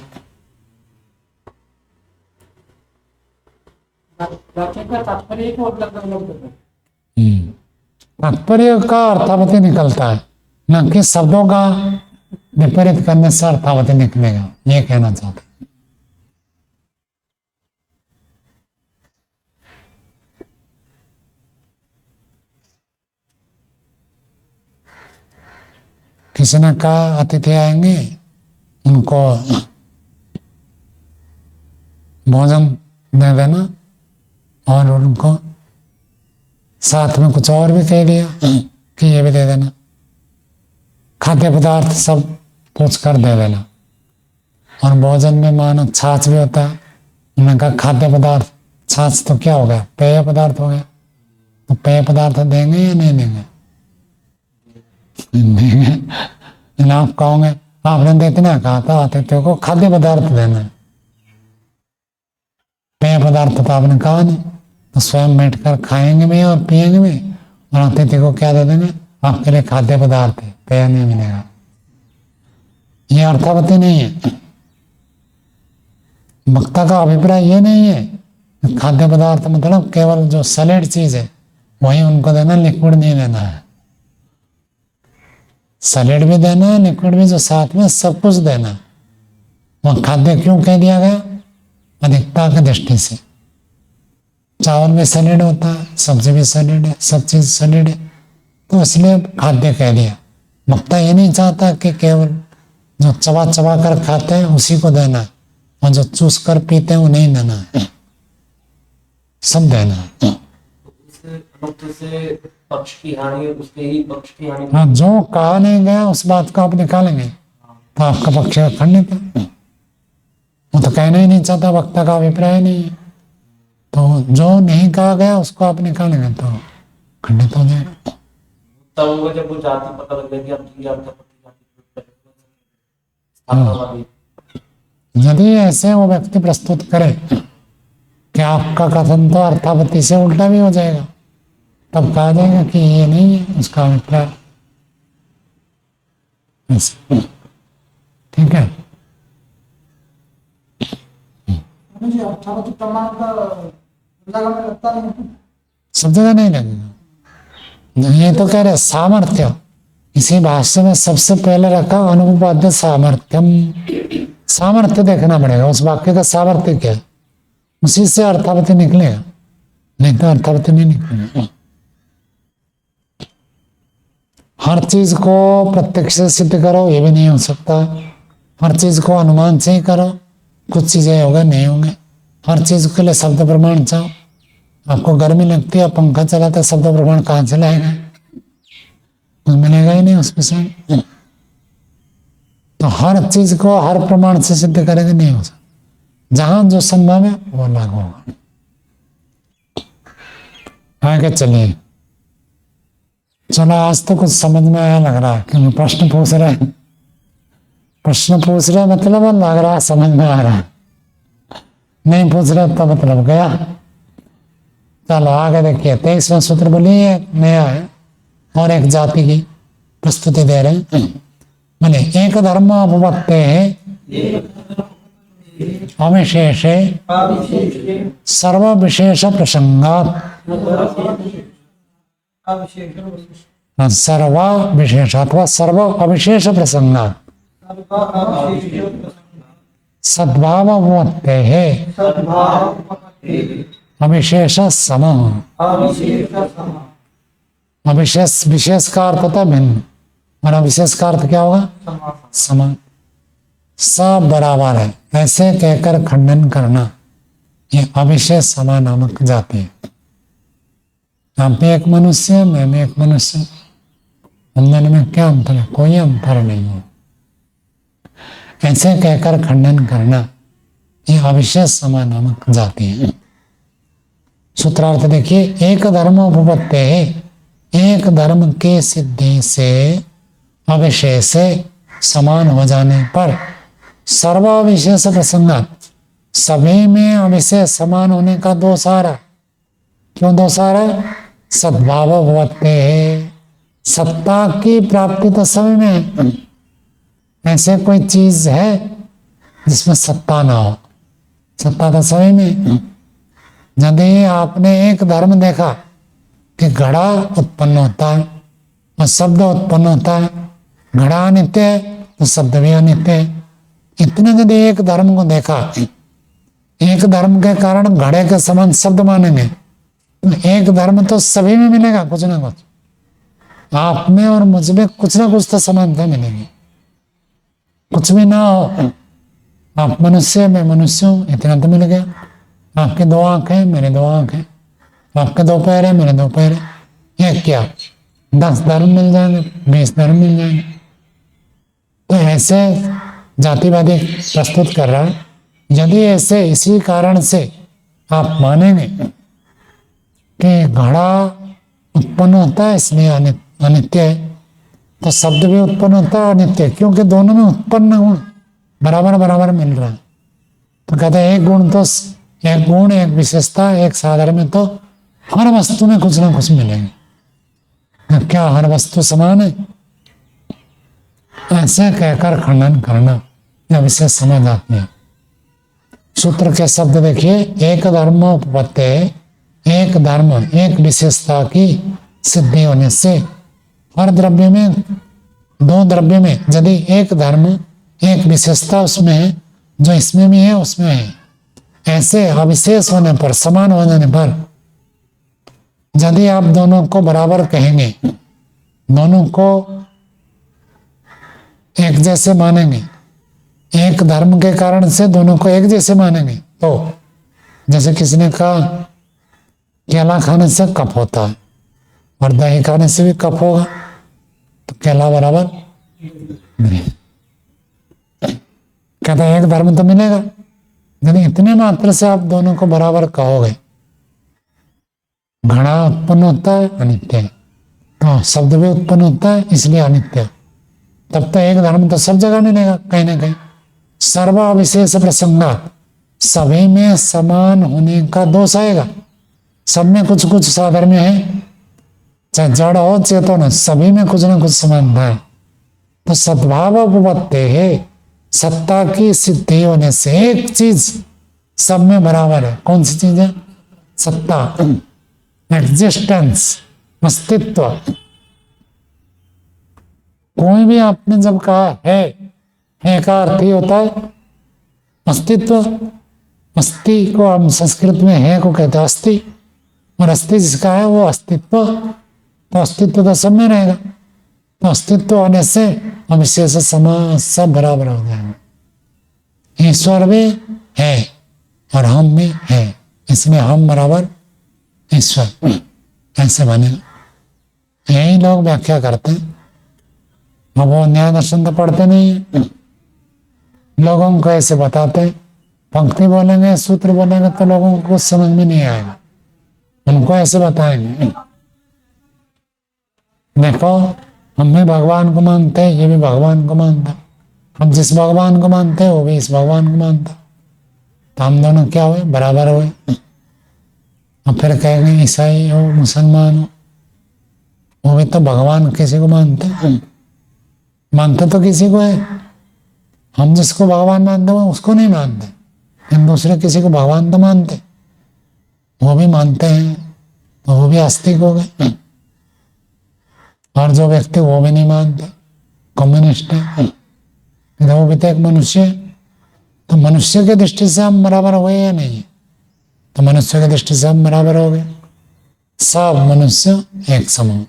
तात्पर्य का अर्थापत्ति निकलता है, न कि शब्दों का विपरीत करने से अर्थापत्ति निकलेगा, ये कहना चाहते हैं। किसी ने कहा अतिथि आएंगे, उनको भोजन दे देना, और उनको साथ में कुछ और भी कह दिया कि ये भी दे देना, खाद्य पदार्थ सब पूछ कर दे देना। और भोजन में मानो छाछ भी होता है, उन्होंने कहा खाद्य पदार्थ, छाछ तो क्या हो गया, पेय पदार्थ हो गया, तो पेय पदार्थ देंगे या नहीं देंगे? देंगे। आप कहोगे आपने इतना कहा था अतिथियों को खाद्य पदार्थ देना है, पेय पदार्थ तो आपने कहा नहीं, तो स्वयं बैठकर खाएंगे भी और पिएंगे भी, और अतिथि को क्या दे देंगे, आपके लिए खाद्य पदार्थ है, पेय नहीं मिलेगा। ये अर्थापत्ति नहीं है। वक्ता का अभिप्राय ये नहीं है खाद्य पदार्थ मतलब केवल जो सॉलिड चीज है वही उनको देना, लिक्विड नहीं देना है। सॉलिड भी देना है, लिक्विड भी, जो साथ में सब कुछ देना। वह खाद्य क्यों कह दिया गया? अधिकता की दृष्टि से। चावल भी सॉलिड होता है, सब्जी भी सॉलिड है, सब चीज सॉलिड है, तो इसलिए खाद्य कह दिया। वक्ता ये नहीं चाहता कि केवल जो चबा चबा कर खाते हैं उसी को देना है, और जो चूस कर पीते हैं वो नहीं देना है, सब देना है। से पक्ष की हानि, उसके ही पक्ष की हानि। हाँ, जो कहा नहीं गया उस बात को आप निकालेंगे तो आपका पक्ष खंडित है। वो तो कहना ही नहीं चाहता, वक्ता का अभिप्राय नहीं है, तो जो नहीं कहा गया उसको आप निकालेंगे तो खंडित हो जाएगा। तब जब वो जाति पता लग जाएगी, अब यदि ऐसे वो व्यक्ति प्रस्तुत करे कि आपका कथन तो अर्थापत्ति से उल्टा भी हो जाएगा, तब कहा जाएगा कि ये नहीं है उसका अभिप्राय। ठीक है। मुझे अर्थापत्ति प्रमाण का लगा में लगता नहीं है। सब जगह नहीं लगेगा। ये तो कह रहे सामर्थ्य, इसी भाष्य में सबसे पहले रखा अनुपाद्य सामर्थ्यम। सामर्थ्य देखना पड़ेगा, उस वाक्य का सामर्थ्य क्या है, उसी से अर्थापत्ति निकलेगा, नहीं तो अर्थापत्ति नहीं निकलेगा। हर चीज को प्रत्यक्ष से सिद्ध करो ये भी नहीं हो सकता। हर चीज को अनुमान से ही करो, कुछ चीजें होंगे नहीं होंगे। हर चीज के लिए शब्द प्रमाण चाहो। आपको गर्मी लगती है, पंखा चलाते, शब्द प्रमाण कहाँ से लाएगा? कुछ मिलेगा ही नहीं उसमें से। तो हर चीज को हर प्रमाण से सिद्ध करेंगे नहीं हो सकता। जहां जो संभव है वो लागू होगा। आगे चलिए। चलो आज तो कुछ समझ में आया लग रहा है, क्योंकि प्रश्न पूछ रहे हैं। प्रश्न पूछ रहे मतलब लग रहा है समझ में आ रहा है, नहीं पूछ रहे तो मतलब गया। चलो आगे देखिए। 23वां सूत्र बोलिए, नया है और एक जाति की प्रस्तुति दे रहे हैं। माने एक धर्म उपपत्ते अविशेषे सर्व विशेष प्रसंगात् सर्व विशेष अथवा सर्व अविशेष प्रसंगात् सद्भाव उपपत्ते अविशेष सम। अविशेष विशेष का अर्थ होता भिन्न और अविशेष का अर्थ क्या होगा? समान। सब बराबर है ऐसे कहकर खंडन करना, ये अविशेष समान नामक जाति है। आप भी एक मनुष्य, मैं भी एक मनुष्य, हम दोनों में क्या अंतर है? कोई अंतर नहीं है। ऐसे कहकर खंडन करना, ये अविशेष समान नामक जाति है। सूत्रार्थ देखिए। एक धर्म उपपत्ते, एक धर्म के सिद्धि से अविशेष से समान हो जाने पर सर्वविशेष प्रसंगात, सभी में अविशेष समान होने का दोष आ रहा। क्यों दोष आ रहा? सद्भाव उपपत्ते, सत्ता की प्राप्ति तो सभी में है। ऐसे कोई चीज है जिसमें सत्ता ना हो? सत्ता तो सभी में। यदि आपने एक धर्म देखा कि घड़ा उत्पन्न होता है और शब्द उत्पन्न होता है, घड़ा अनित्य है तो शब्द भी अनित्य है, इतने यदि एक धर्म को देखा, एक धर्म के कारण घड़े के समान शब्द मानेंगे, तो एक धर्म तो सभी में मिलेगा कुछ ना कुछ। आप में और मुझ में कुछ ना कुछ तो समानता मिलेगी। कुछ भी ना हो, आप मनुष्य, मैं मनुष्य हूं, इतना तो मिल गया। आपके दो आंख हैं, मेरे दो आंख हैं। आपके दो पैर हैं, मेरे दो पैर हैं। ये क्या 10 धर्म मिल जाएंगे, 20 धर्म मिल जाएंगे। तो ऐसे जातिवादी प्रस्तुत कर रहा है। यदि ऐसे इसी कारण से आप मानेंगे कि घड़ा उत्पन्न होता है इसलिए अनित्य है, तो शब्द भी उत्पन्न होता है अनित्य, क्योंकि दोनों में उत्पन्न गुण बराबर बराबर मिल रहा है। तो कहते हैं एक गुण तो एक गुण, एक विशेषता, एक साधन में तो हर वस्तु में कुछ ना कुछ मिलेंगे। क्या हर वस्तु समान है? ऐसे कहकर खंडन करना यह विशेष समझ आती है। सूत्र के शब्द देखिए। एक धर्म उपपत्ते, एक धर्म एक विशेषता की सिद्धि होने से हर द्रव्य में, दो द्रव्य में यदि एक धर्म एक विशेषता उसमें है, जो इसमें भी है उसमें है, ऐसे अविशेष होने पर, समान हो जाने पर, यदि आप दोनों को बराबर कहेंगे, दोनों को एक जैसे मानेंगे, एक धर्म के कारण से दोनों को एक जैसे मानेंगे, तो जैसे किसी ने कहा केला खाने से कफ होता है और दही खाने से भी कफ होगा, तो केला बराबर नहीं। कहता है एक धर्म तो मिलेगा। यदि इतने मात्र से आप दोनों को बराबर कहोगे, घड़ा उत्पन्न होता है अनित्य है, तो शब्द भी उत्पन्न होता है इसलिए अनित्य, तब तो एक धर्म तो सब जगह मिलेगा कहीं ना कहीं। सर्व विशेष प्रसंगा, सभी में समान होने का दोष आएगा। सब में कुछ कुछ साधर्म्य है, चाहे जड़ हो चेतन हो, सभी में कुछ ना कुछ समानता है। तो सद्भाव उपपत्ति है, सत्ता की सिद्धि होने से एक चीज सब में बराबर है। कौन सी चीज है? सत्ता, एग्जिस्टेंस, अस्तित्व। कोई भी आपने जब कहा है का अर्थ ही होता है अस्तित्व। अस्थि को हम संस्कृत में है को कहते हैं अस्थि, और अस्थि जिसका है वो अस्तित्व। तो अस्तित्व तो सब में रहेगा, तो अस्तित्व होने से अविशेष समाज सब बराबर हो जाएंगे। ईश्वर भी है और हम भी है, इसमें हम बराबर ईश्वर, ऐसे बनेगा। यही लोग व्याख्या करते हैं। अब वो न्याय दर्शन तो पढ़ते नहीं है, लोगों को ऐसे बताते हैं। पंक्ति बोलेंगे, सूत्र बोलेंगे तो लोगों को कुछ समझ में नहीं आएगा, उनको ऐसे बताएंगे। देखो हम भी भगवान को मानते हैं, ये भी भगवान को मानता, हम जिस भगवान को मानते हैं वो भी इस भगवान को मानता, तो हम दोनों क्या हुए? बराबर हुए। और फिर कहेंगे ईसाई हो, मुसलमान हो, वो भी तो भगवान किसी को मानते हैं, मानते तो किसी को है। हम जिसको भगवान मानते हैं उसको नहीं मानते, हम दूसरे किसी को भगवान तो मानते, वो भी मानते हैं, तो वो भी आस्तिक हो गए। और जो व्यक्ति वो भी नहीं मानते, कम्युनिस्ट है, तो वो भी तो एक मनुष्य है। तो मनुष्य की दृष्टि से हम बराबर हुए या नहीं? तो मनुष्य की दृष्टि से हम बराबर हो गए, सब मनुष्य एक समान।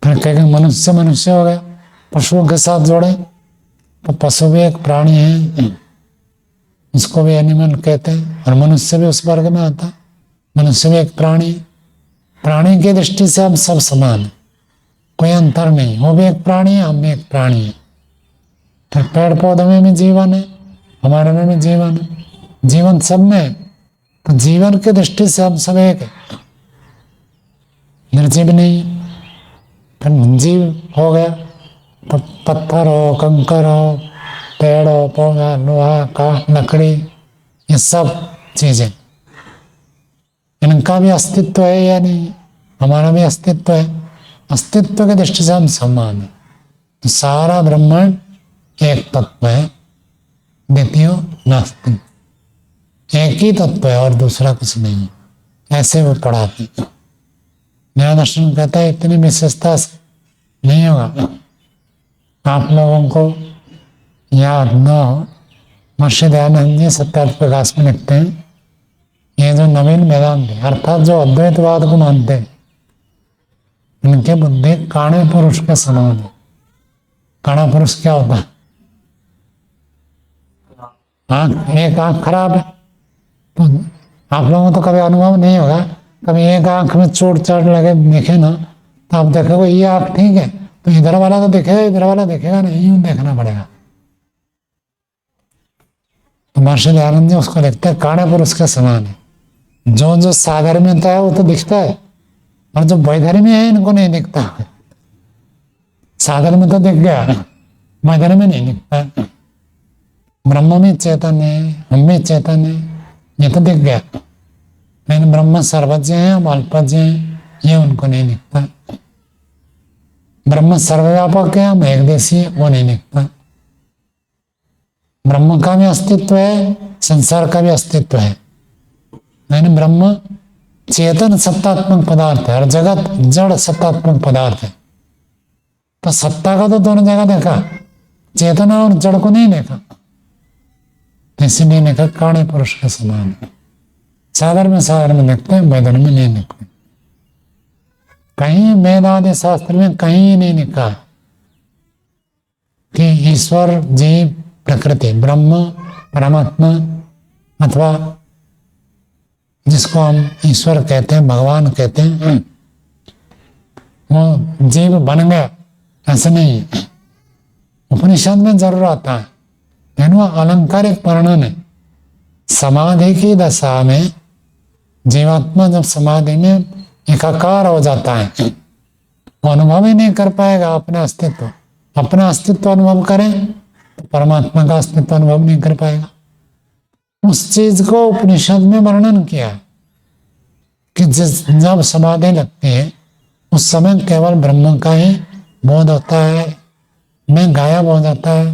फिर कहेंगे मनुष्य मनुष्य हो गया, पशुओं के साथ जोड़े तो पशु भी एक प्राणी है, उसको भी एनिमल कहते हैं, और मनुष्य भी उस वर्ग में आता है। मनुष्य भी एक प्राणी, प्राणी की दृष्टि से हम सब समान है, कोई अंतर नहीं। वो भी एक प्राणी है, हम भी एक प्राणी है। फिर पेड़ पौधों में भी जीवन है, हमारे में भी जीवन है, जीवन सब में है। तो जीवन की दृष्टि से हम सब एक है, निर्जीव नहीं। फिर जीव हो गया तो पत्थर हो, कंकर हो, पेड़ हो, पौधा, लोहा, काठ, लकड़ी, ये सब चीजें, इनका भी अस्तित्व है या नहीं? हमारा भी अस्तित्व है। अस्तित्व की दृष्टि से हम समान है। तो सारा ब्रह्मांड एक तत्व है, द्वितीय नास्ति, एक ही तत्व है और दूसरा कुछ नहीं है, ऐसे वो पढ़ाते। न्याय दर्शन कहता है इतनी विशेषता नहीं होगा। आप लोगों को याद न हो, महर्षि दयानंद जी सत्यार्थ प्रकाश में लिखते हैं, ये जो नवीन वेदांत है, अर्थात जो अद्वैतवाद को मानते हैं, इनके बुद्धि काणे पुरुष के समान है। काणा पुरुष क्या होता है? आँख, एक आँख खराब है, तो आप लोगों को तो कभी अनुभव नहीं होगा, कभी एक आँख में चोट चाट लगे देखे ना, तो आप देखोगे ये आँख ठीक है, तो इधर वाला तो देखेगा, इधर वाला देखेगा नहीं, यूं देखना पड़ेगा। तो महर्षि दयानंद जी उसको लिखते हैं काणे पुरुष के समान है। जो जो साधर्म्यता है वो तो दिखता है, और जो वैधर्म्य है इनको नहीं दिखता। साधर्म्य तो दिख गया, वैधर्म्य नहीं दिखता। ब्रह्म में चेतन है, हम में चेतन है, ये तो दिख गया, लेकिन ब्रह्म सर्वज्ञ है, हम अल्पज्ञ हैं, ये उनको नहीं दिखता। ब्रह्म सर्वव्यापक है, हम एकदेशी, वो नहीं दिखता। ब्रह्म का भी अस्तित्व है, संसार का भी अस्तित्व है, लेकिन ब्रह्म चेतन सत्तात्मक पदार्थ है और जगत जड़ सत्तात्मक पदार्थ है। तो सत्ता का तो दोनों जगह देखा, चेतना और जड़ को नहीं देखा, इसीलिए देखा काणे पुरुष के समान है। साधर में देखते हैं, वेदन में नहीं देखते। कहीं वेद आदि शास्त्र में कहीं नहीं लिखा कि ईश्वर, जीव, प्रकृति, ब्रह्म, परमात्मा, अथवा जिसको हम ईश्वर कहते हैं, भगवान कहते हैं, वो जीव बन गया, ऐसा नहीं है। उपनिषद में जरूर आता है, लेकिन वो अलंकारिक वर्णन है। समाधि की दशा में जीवात्मा जब समाधि में एकाकार हो जाता है, वो अनुभव ही नहीं कर पाएगा अपना अस्तित्व, अपना अस्तित्व अनुभव करें तो परमात्मा का अस्तित्व अनुभव नहीं कर पाएगा। उस चीज को उपनिषद में वर्णन किया कि जब समाधि लगती है उस समय केवल ब्रह्म का ही बोध होता है, मैं गायब हो जाता है,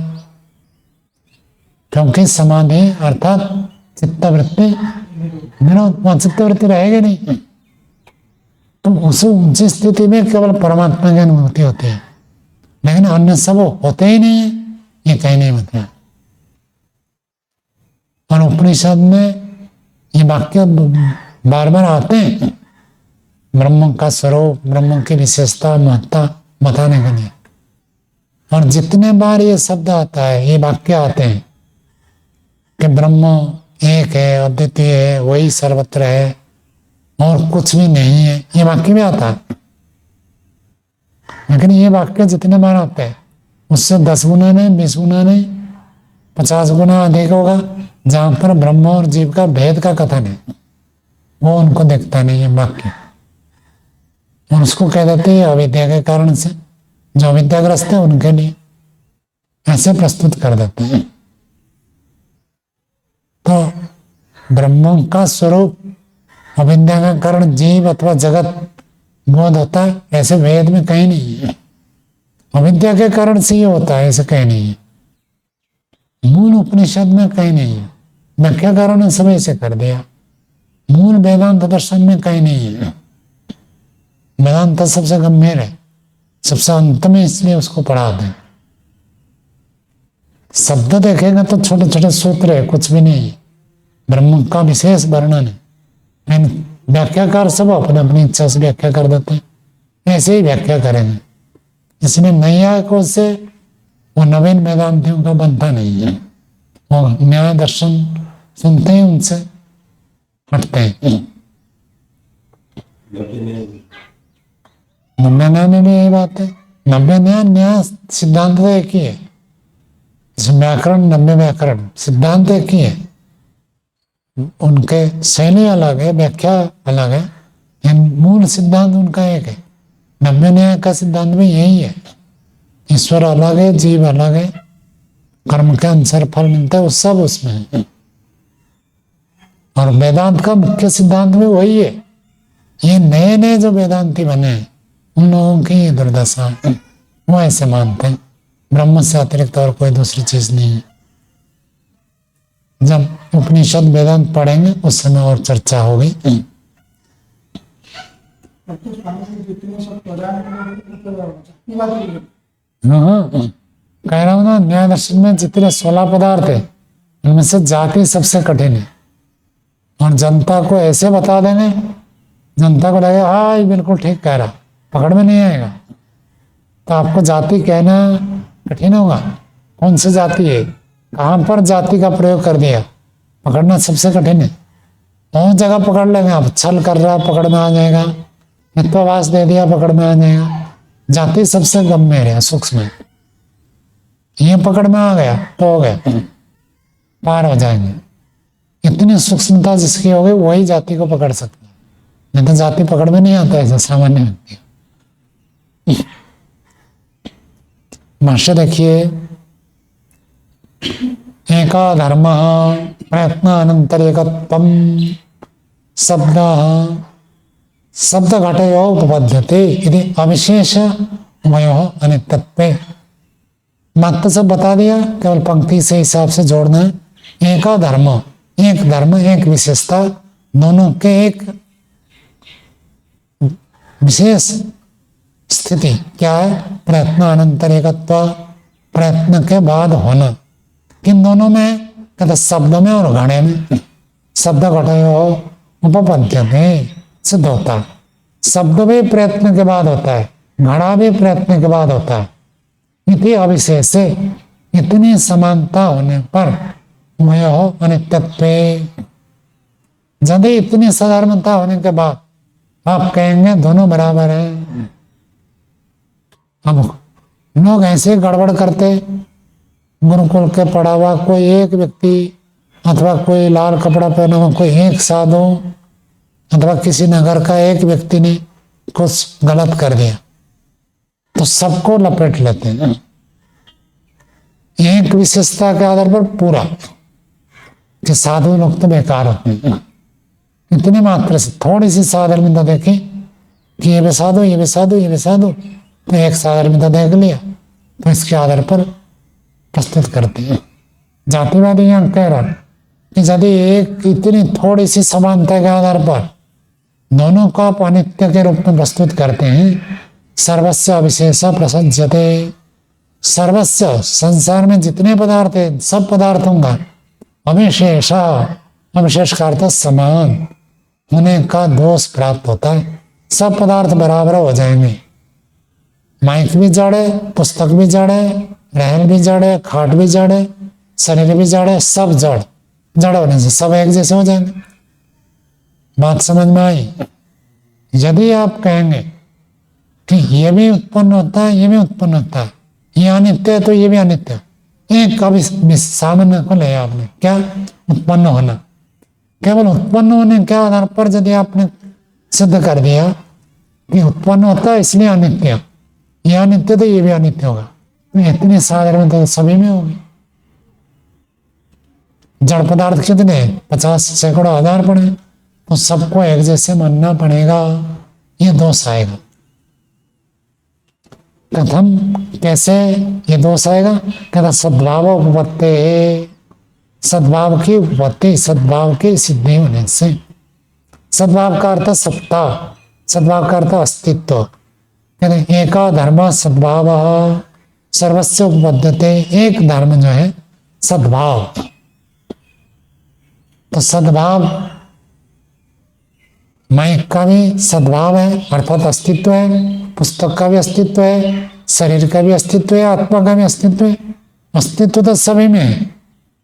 क्योंकि समाधि अर्थात चित्तवृत्ति निरोध, वहां चित्तवृत्ति रहेगी नहीं। तो उस ऊंची स्थिति में केवल परमात्मा की अनुभूति होती है, लेकिन अन्य सब होते ही नहीं है, ये कहीं नहीं बताया। और उपनिषद में ये वाक्य बार बार आते हैं ब्रह्म का स्वरूप, ब्रह्म की विशेषता, महत्ता बताने के लिए। और जितने बार ये शब्द आता है, ये वाक्य आते हैं कि ब्रह्म एक है, अद्वितीय है, वही सर्वत्र है और कुछ भी नहीं है, ये वाक्य भी आता है। लेकिन ये वाक्य जितने बार आते हैं उससे 10 गुना नहीं, 20 गुना नहीं, 50 गुना अधिक होगा जहां पर ब्रह्म और जीव का भेद का कथन है, वो उनको देखता नहीं है वाक्य, और उसको कह देते हैं अविद्या के कारण से, जो अविद्याग्रस्त है उनके लिए ऐसे प्रस्तुत कर देते हैं। तो ब्रह्म का स्वरूप अविद्या का कारण जीव अथवा जगत बोध होता है, ऐसे वेद में कहीं नहीं है। अविद्या के कारण से ये होता है, ऐसे कहीं नहीं है। मूल उपनिषद में कहीं नहीं है, व्याख्याकारों ने सब ऐसे कर दिया। मूल वेदांत दर्शन में कहीं नहीं है। वेदांत सबसे गंभीर है, सबसे अंत में, इसलिए उसको पढ़ाते हैं। शब्द देखेगा तो छोटे छोटे सूत्र है, कुछ भी नहीं है, ब्रह्म का विशेष वर्णन है। लेकिन व्याख्याकार सब अपने अपनी इच्छा से व्याख्या कर देते हैं, ऐसे ही व्याख्या करेंगे। इसलिए नैयायिकों से वो नवीन वेदांतियों का बनता नहीं है, वो न्याय दर्शन सुनते ही उनसे हटते हैं। नब्बे न्याय में भी यही बात है। नब्बे न्याय सिद्धांत तो एक ही है, व्याकरण 90 व्याकरण सिद्धांत एक ही है, उनके शैली अलग है, व्याख्या अलग है, लेकिन मूल सिद्धांत उनका एक है। 90 न्याय का सिद्धांत भी यही है, ईश्वर अलग है, जीव अलग है, कर्म के अनुसार फल मिलता है, वो सब उसमें है। और वेदांत का मुख्य सिद्धांत भी वही है। ये नए नए जो वेदांती बने हैं उन लोगों की दुर्दशा है, वो ऐसे मानते हैं ब्रह्म से अतिरिक्त और कोई दूसरी चीज नहीं है। जब उपनिषद वेदांत पढ़ेंगे उस समय और चर्चा होगी। हाँ, कह रहा हूँ ना, न्याय दर्शन में जितने 16 पदार्थ है उनमें से जाति सबसे कठिन है। और जनता को ऐसे बता देंगे, जनता को लगेगा हाँ ये बिल्कुल ठीक कह रहा, पकड़ में नहीं आएगा। तो आपको जाति कहना कठिन होगा, कौन सी जाति है, कहाँ पर जाति का प्रयोग कर दिया, पकड़ना सबसे कठिन है। बहुत जगह पकड़ लेंगे, आप छल कर रहा पकड़ में आ जाएगा, मिथ्याभास दे दिया पकड़ में आ जाएगा। जाति सबसे गंभीर है, सूक्ष्म है, ये पकड़ में आ गया तो हो गया, पार हो जाएंगे। इतनी सूक्ष्मता जिसकी होगी वही जाति को पकड़ सकता है, नहीं तो जाति पकड़ में नहीं आता ऐसा सामान्य व्यक्ति। भाष्य देखिए, एका धर्म प्रयत्नानंतरेकत्वम शब्द शब्द घटयो उपपद्यते यदि अविशेष वयो अनित्यत्वे। मात्र सब बता दिया, केवल पंक्ति से हिसाब से जोड़ना है। एका धर्म, एक धर्म, एक विशेषता, दोनों के एक विशेष स्थिति क्या है, प्रयत्न अनंतरेकत्व, प्रयत्न के बाद होना। किन दोनों में, कहते शब्द में और घड़े में। शब्द घटयो उपपद्यते, सिद्ध होता है। शब्द भी प्रयत्न के बाद होता है, घड़ा भी प्रयत्न के बाद होता है। इति अविशेष, इतनी समानता होने पर वयो अनित्यत्वे, यदि इतनी साधारणता होने के बाद आप कहेंगे दोनों बराबर हैं। अब लोग ऐसे गड़बड़ करते, गुरुकुल के पढ़ा हुआ कोई एक व्यक्ति अथवा कोई लाल कपड़ा पहना हुआ कोई एक साधु अथवा किसी नगर का एक व्यक्ति ने कुछ गलत कर दिया तो सबको लपेट लेते हैं। एक विशेषता के आधार पर पूरा कि साधु लोग तो बेकार होते हैं, इतने मात्र से थोड़ी सी साधर्मिता देखें कि ये भी साधु, ये भी साधु, ये भी साधु, तो एक साधर्मिता देख लिया तो इसके आधार पर प्रस्तुत करते हैं। जातिवादी यहाँ कह रहा कि यदि एक इतनी थोड़ी सी समानता के आधार पर दोनों को आप अनित्य के रूप में प्रस्तुत करते हैं, सर्वस्व अविशेष प्रसज्यते, सर्वस्व संसार में जितने पदार्थ हैं सब पदार्थों का अविशेष, अविशेष का अर्थ समान होने का दोष प्राप्त होता है। सब पदार्थ बराबर हो जाएंगे, माइक भी जड़ है, पुस्तक भी जड़ है, रहन भी जड़ है, खाट भी जड़ है, शरीर भी जड़ है, सब जड़, जड़ होने से सब एक जैसे हो जाएंगे। बात समझ में आई? यदि आप कहेंगे कि ये भी उत्पन्न होता है, ये भी उत्पन्न होता है, ये अनित्य है तो ये भी अनित्य है, एक कभी सामान्य को ले आपने क्या उत्पन्न होना, केवल उत्पन्न होने के आधार पर यदि आपने सिद्ध कर दिया कि उत्पन्न होता है इसलिए अनित्य, ये अनित्य तो ये भी अनित्य होगा, तो इतनी साधारण तो सभी में होगी। जड़ पदार्थ कितने 50 सैकड़ों हजार पड़े, तो सबको एक जैसे मानना पड़ेगा, ये दोष आएगा। कथम, कैसे ये दोष आएगा? कहता सद्भाव उपपत्ति है, सद्भाव की उपपत्ति, सद्भाव की सिद्धि होने से। सद्भाव का अर्थ सत्ता, सद्भाव का अर्थ अस्तित्व। कहते एका धर्म सद्भाव सर्वस्व उपपद्यते, एक धर्म जो है सद्भाव, तो सद्भाव माइक का भी सद्भाव है अर्थात अस्तित्व है, पुस्तक का भी अस्तित्व है, शरीर का भी अस्तित्व है, आत्मा का भी अस्तित्व है। अस्तित्व तो सभी में है,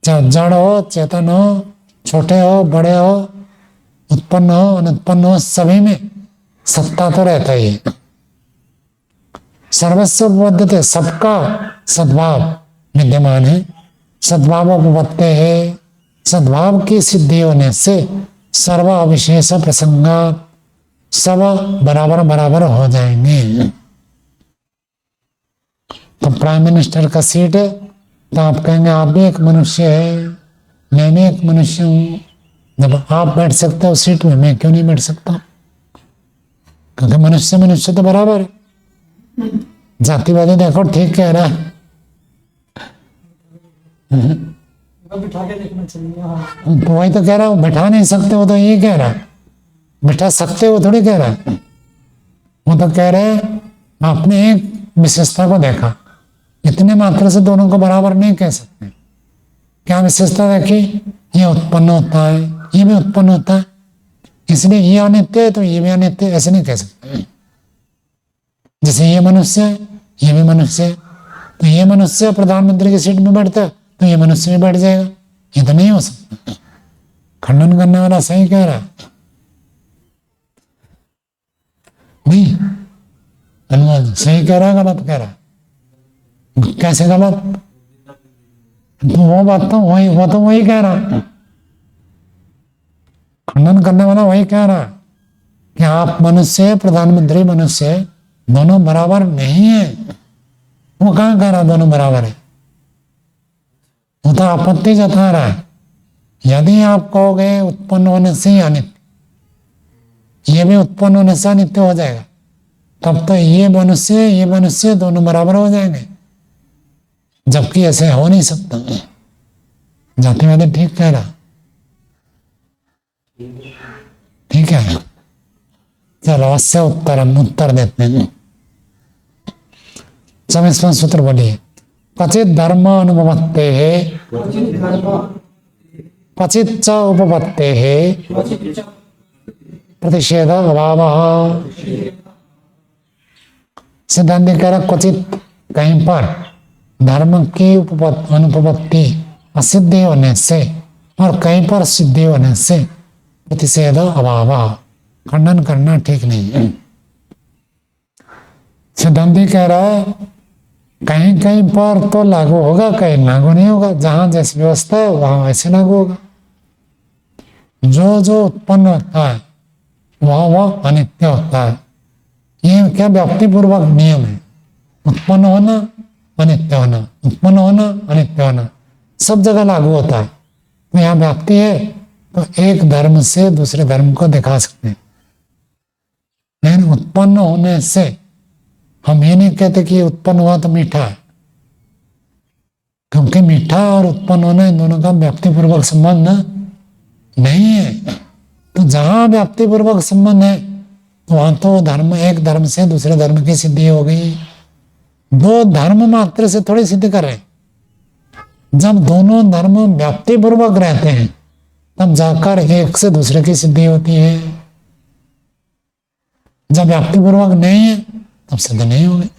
चाहे जड़ हो, चेतन हो, छोटे हो, बड़े हो, उत्पन्न हो, अनुत्पन्न हो, सभी में सत्ता तो रहता ही है। सर्वस्व उपपद्यते, सबका सद्भाव विद्यमान है, सद्भाव उपपत्ति है, सद्भाव की सिद्धि होने से सर्व अविशेष प्रसंगा, सब बराबर बराबर हो जाएंगे। तो प्राइम मिनिस्टर का सीट है तो आप कहेंगे आप भी एक मनुष्य है, मैं भी एक मनुष्य हूं, जब आप बैठ सकते हो सीट में मैं क्यों नहीं बैठ सकता? क्योंकि मनुष्य मनुष्य तो बराबर है। जातिवादी देखो ठीक कह रहा है, बिठा के देखना चाहिए। हाँ, तो वही तो कह रहा हूँ, बैठा नहीं सकते हो तो ये कह रहा है, बैठा सकते हो थोड़ी कह रहा है। वो तो कह रहे हैं आपने एक विशेषता को देखा, इतने मात्र से दोनों को बराबर नहीं कह सकते। क्या विशेषता देखी? ये उत्पन्न होता है, ये भी उत्पन्न होता है, इसलिए ये अनित्य है तो ये भी अनित्य है, ऐसे नहीं कह सकते। जैसे ये मनुष्य है, ये भी मनुष्य है, तो ये मनुष्य प्रधानमंत्री की सीट में बैठता है तो ये मनुष्य में बैठ जाएगा, ये तो नहीं हो सकता। खंडन करने वाला सही कह रहा है नहीं, अनुवाद सही कह रहा है गलत कह रहा है? कैसे गलत? तो वो बात तो वही, वो तो वही कह रहा है, खंडन करने वाला वही कह रहा है कि आप मनुष्य, प्रधानमंत्री मनुष्य, दोनों बराबर नहीं है। वो कहाँ कह रहा दोनों बराबर है? वो तो आपत्ति जता रहा है। यदि आप कहोगे उत्पन्न होने से ही अनित्य, ये भी उत्पन्न होने से अनित्य हो जाएगा, तब तो ये मनुष्य दोनों बराबर हो जाएंगे, जबकि ऐसे हो नहीं सकता। जातिवादी ठीक कह रहा, ठीक है। चलो अवश्य उत्तर देते हैं। सब इसमें सूत्र बोलिए। क्वचित धर्म अनुपपत्ते है, क्वचित च उपपत्ते है, प्रतिषेध अभाव। सिद्धांत कह रहा क्वचित कहीं पर धर्म की अनुपपत्ति असिद्धि होने से और कहीं पर सिद्धि होने से प्रतिषेध अभाव, खंडन करना ठीक नहीं है। सिद्धांति कह रहा है कहीं कहीं पर तो लागू होगा, कहीं लागू नहीं होगा। जहां जैसी व्यवस्था है वहां वैसे लागू होगा। जो जो उत्पन्न होता है वह अनित्य होता है। ये क्या व्यक्तिपूर्वक नियम है। उत्पन्न होना अनित्य होना, उत्पन्न होना, अनित्य होना, सब जगह लागू होता है। तो यहाँ व्याप्ति है तो एक धर्म से दूसरे धर्म को दिखा सकते हैं, लेकिन उत्पन्न होने से हम ये नहीं कहते कि उत्पन्न हुआ तो मीठा है, क्योंकि मीठा और उत्पन्न होना इन दोनों का व्याप्तिपूर्वक संबंध नहीं है। तो जहां व्याप्तिपूर्वक संबंध है वहां तो धर्म, एक धर्म से दूसरे धर्म की सिद्धि हो गई। दो धर्म मात्र से थोड़ी सिद्धि कर रहे हैं, जब दोनों धर्म व्याप्तिपूर्वक रहते हैं तब जाकर एक से दूसरे की सिद्धि होती है। जब व्याप्तिपूर्वक नहीं है तब सिद्ध नहीं होगी।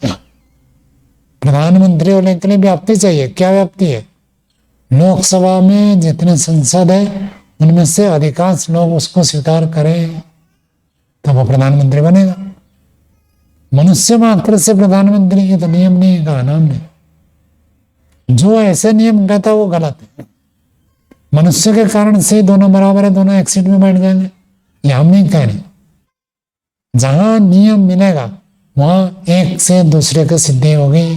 प्रधानमंत्री होने के लिए व्याप्ति चाहिए। क्या व्याप्ति है? लोकसभा में जितने संसद है उनमें से अधिकांश लोग उसको स्वीकार करें तो वो प्रधानमंत्री बनेगा। मनुष्य मात्र से प्रधानमंत्री ये तो नियम नहीं कहा ना हमने। जो ऐसे नियम कहता है वो गलत है। मनुष्य के कारण से दोनों बराबर है, दोनों एक सीट में बैठ जाएंगे, ये हम नहीं कह रहे। जहां नियम मिलेगा वहां एक से दूसरे की सिद्धि होगी।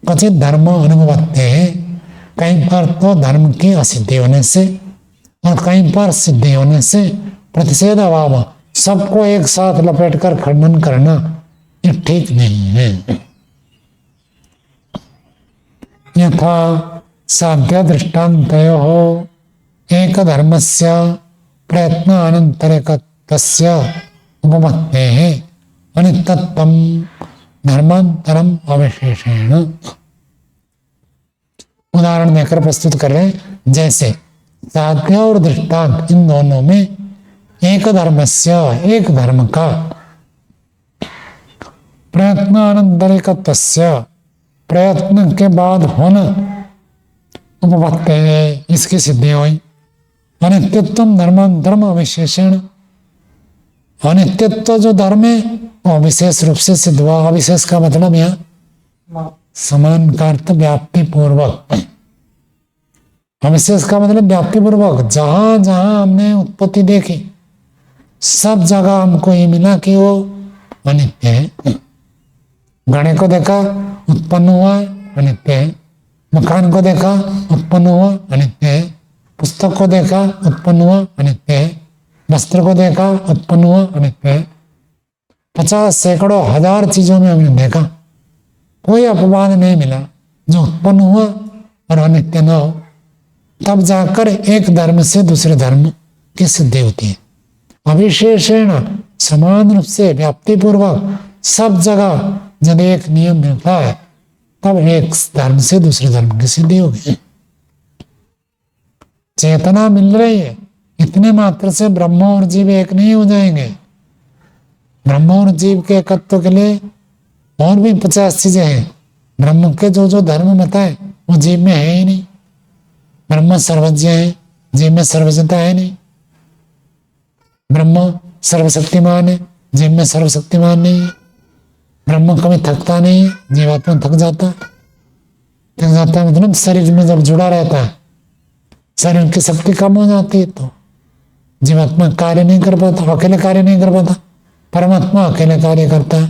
क्वचित धर्म अनुपत्ति है, कहीं पर तो धर्म की असिद्धि होने से और कहीं पर सिद्धि होने से प्रतिषेध अभाव, सबको एक साथ लपेटकर खंडन करना ये ठीक नहीं है। यथा साध्य दृष्टान्तयोः एक धर्मस्य प्रयत्न अनन्तरकस्य उपपत्तेः अनित्यत्वं धर्मांतरम अविशेषेण। उदाहरण देकर प्रस्तुत कर रहे हैं, जैसे साध्य और दृष्टांत इन दोनों में एक धर्मस्य, एक धर्म का, प्रयत्न अनन्तरकस्य, प्रयत्न के बाद होना, उपपत्ति है, इसकी सिद्धि हुई। अनित्यत्व धर्मांतरम अविशेषण, अनित्यत्व जो धर्म है वो विशेष रूप से सिद्ध हुआ। अविशेष का मतलब यहाँ समान का अर्थ व्याप्ति पूर्वक। अविशेष का मतलब व्याप्ति पूर्वक। जहां जहां हमने उत्पत्ति देखी सब जगह हमको ये मिला कि वो अनित्य है। घड़े को देखा उत्पन्न हुआ अनित्य है, मकान को देखा उत्पन्न हुआ अनित्य है, पुस्तक को देखा उत्पन्न हुआ अनित्य है, वस्त्र को देखा उत्पन्न हुआ अनित्य है। 50 सैकड़ों हजार चीजों में हमने देखा, कोई अपवाद नहीं मिला जो उत्पन्न हुआ और अनित्य न हो। तब जाकर एक धर्म से दूसरे धर्म की सिद्धि होती है। अविशेषेण समान रूप से व्याप्तिपूर्वक सब जगह जब एक नियम मिलता है तब एक धर्म से दूसरे धर्म की सिद्धि होगी। चेतना मिल रही है, इतने मात्र से ब्रह्म और जीव एक नहीं हो जाएंगे। ब्रह्म और जीव के एकत्व के लिए और भी 50 चीजें हैं। ब्रह्म के जो जो धर्म बताए वो जीव में है ही नहीं। ब्रह्म सर्वज्ञ है, जीव में सर्वज्ञता है नहीं। ब्रह्म सर्वशक्तिमान है, जीव में सर्वशक्तिमान नहीं है। ब्रह्म कभी थकता नहीं है, जीवात्मा थक जाता है मतलब शरीर में जब जुड़ा रहता है शरीर की शक्ति कम हो जाती है तो जीवात्मा कार्य नहीं कर पाता, अकेले कार्य नहीं कर पाता। परमात्मा अकेले कार्य करता है।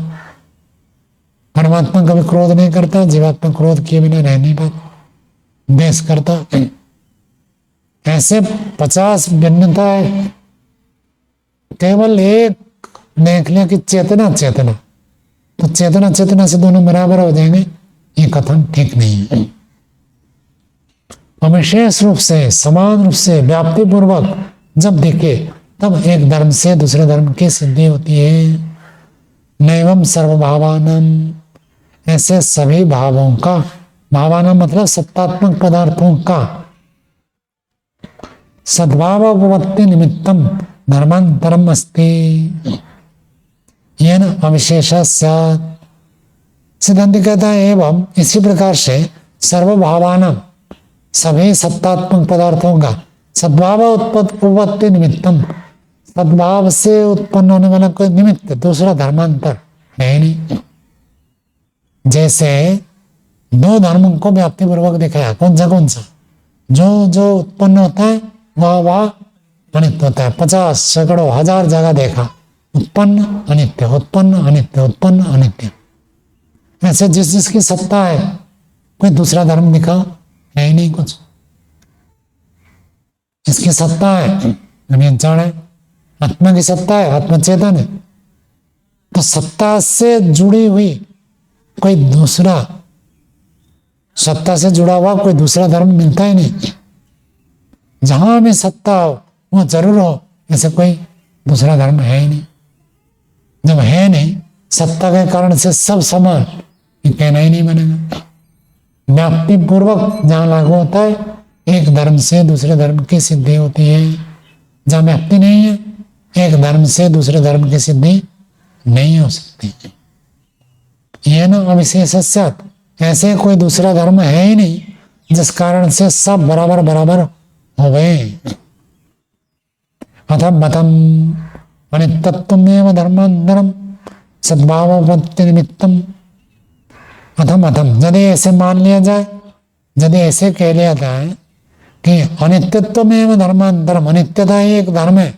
परमात्मा कभी क्रोध नहीं करता, जीवात्मा क्रोध किए बिना रह नहीं पाता, द्वेष करता। ऐसे 50 भिन्नता है। केवल एक देख लिया कि चेतना चेतना, तो चेतना चेतना से दोनों बराबर हो जाएंगे, ये कथन ठीक नहीं है। विशेष रूप से समान रूप से व्याप्ति पूर्वक जब देखे तब एक धर्म से दूसरे धर्म की सिद्धि होती है। नैवम सर्वभावानम, ऐसे सभी भावों का, भावाना मतलब सत्तात्मक पदार्थों का, सद्भाव उपपत्ति निमित्तम धर्मांतरम अस्ति येन अविशेष स्यात्। सिद्धांति कहता है एवं इसी प्रकार से सर्वभावानां, सभी सत्तात्मक पदार्थों का सद्भाव उपपत्ति निमित्तम, सद्भाव से उत्पन्न होने वाला कोई निमित्त दूसरा धर्मांतर है नहीं। जैसे दो धर्मों को व्याप्ति पूर्वक दिखाया, कौन सा जो जो उत्पन्न होता है वह अनित्य होता है। 50 सैकड़ों हजार जगह देखा, उत्पन्न अनित्य, उत्पन्न अनित्य, उत्पन्न अनित्य। ऐसे जिस जिसकी सत्ता है कोई दूसरा धर्म दिखाओ, है ही नहीं कुछ। इसकी सत्ता है, दुनिया जड़ है, आत्मा की सत्ता है, आत्मा चेतन है। तो सत्ता से जुड़ी हुई कोई दूसरा, सत्ता से जुड़ा हुआ कोई दूसरा धर्म मिलता ही नहीं। जहां भी सत्ता हो वो जरूर हो, ऐसे कोई दूसरा धर्म है ही नहीं। जब है नहीं, सत्ता के कारण से सब समान, ये कहना ही नहीं बनेगा। व्याप्ति पूर्वक जहां लागू होता है, एक धर्म से दूसरे धर्म की सिद्धि होती है। जहां व्याप्ति नहीं है, एक धर्म से दूसरे धर्म की सिद्धि नहीं हो सकती। ये ना अविशेषस्यात्, ऐसे कोई दूसरा धर्म है ही नहीं जिस कारण से सब बराबर बराबर हो गए। अथम मतम अनित्यत्वमेव धर्मांतरम सद्भावपत्ति निमित्तम। अथम अथम, यदि ऐसे मान लिया जाए, यदि ऐसे कह लिया जाए कि अनित्यत्वमेव धर्मांतरम, अनित्यता ही एक धर्म है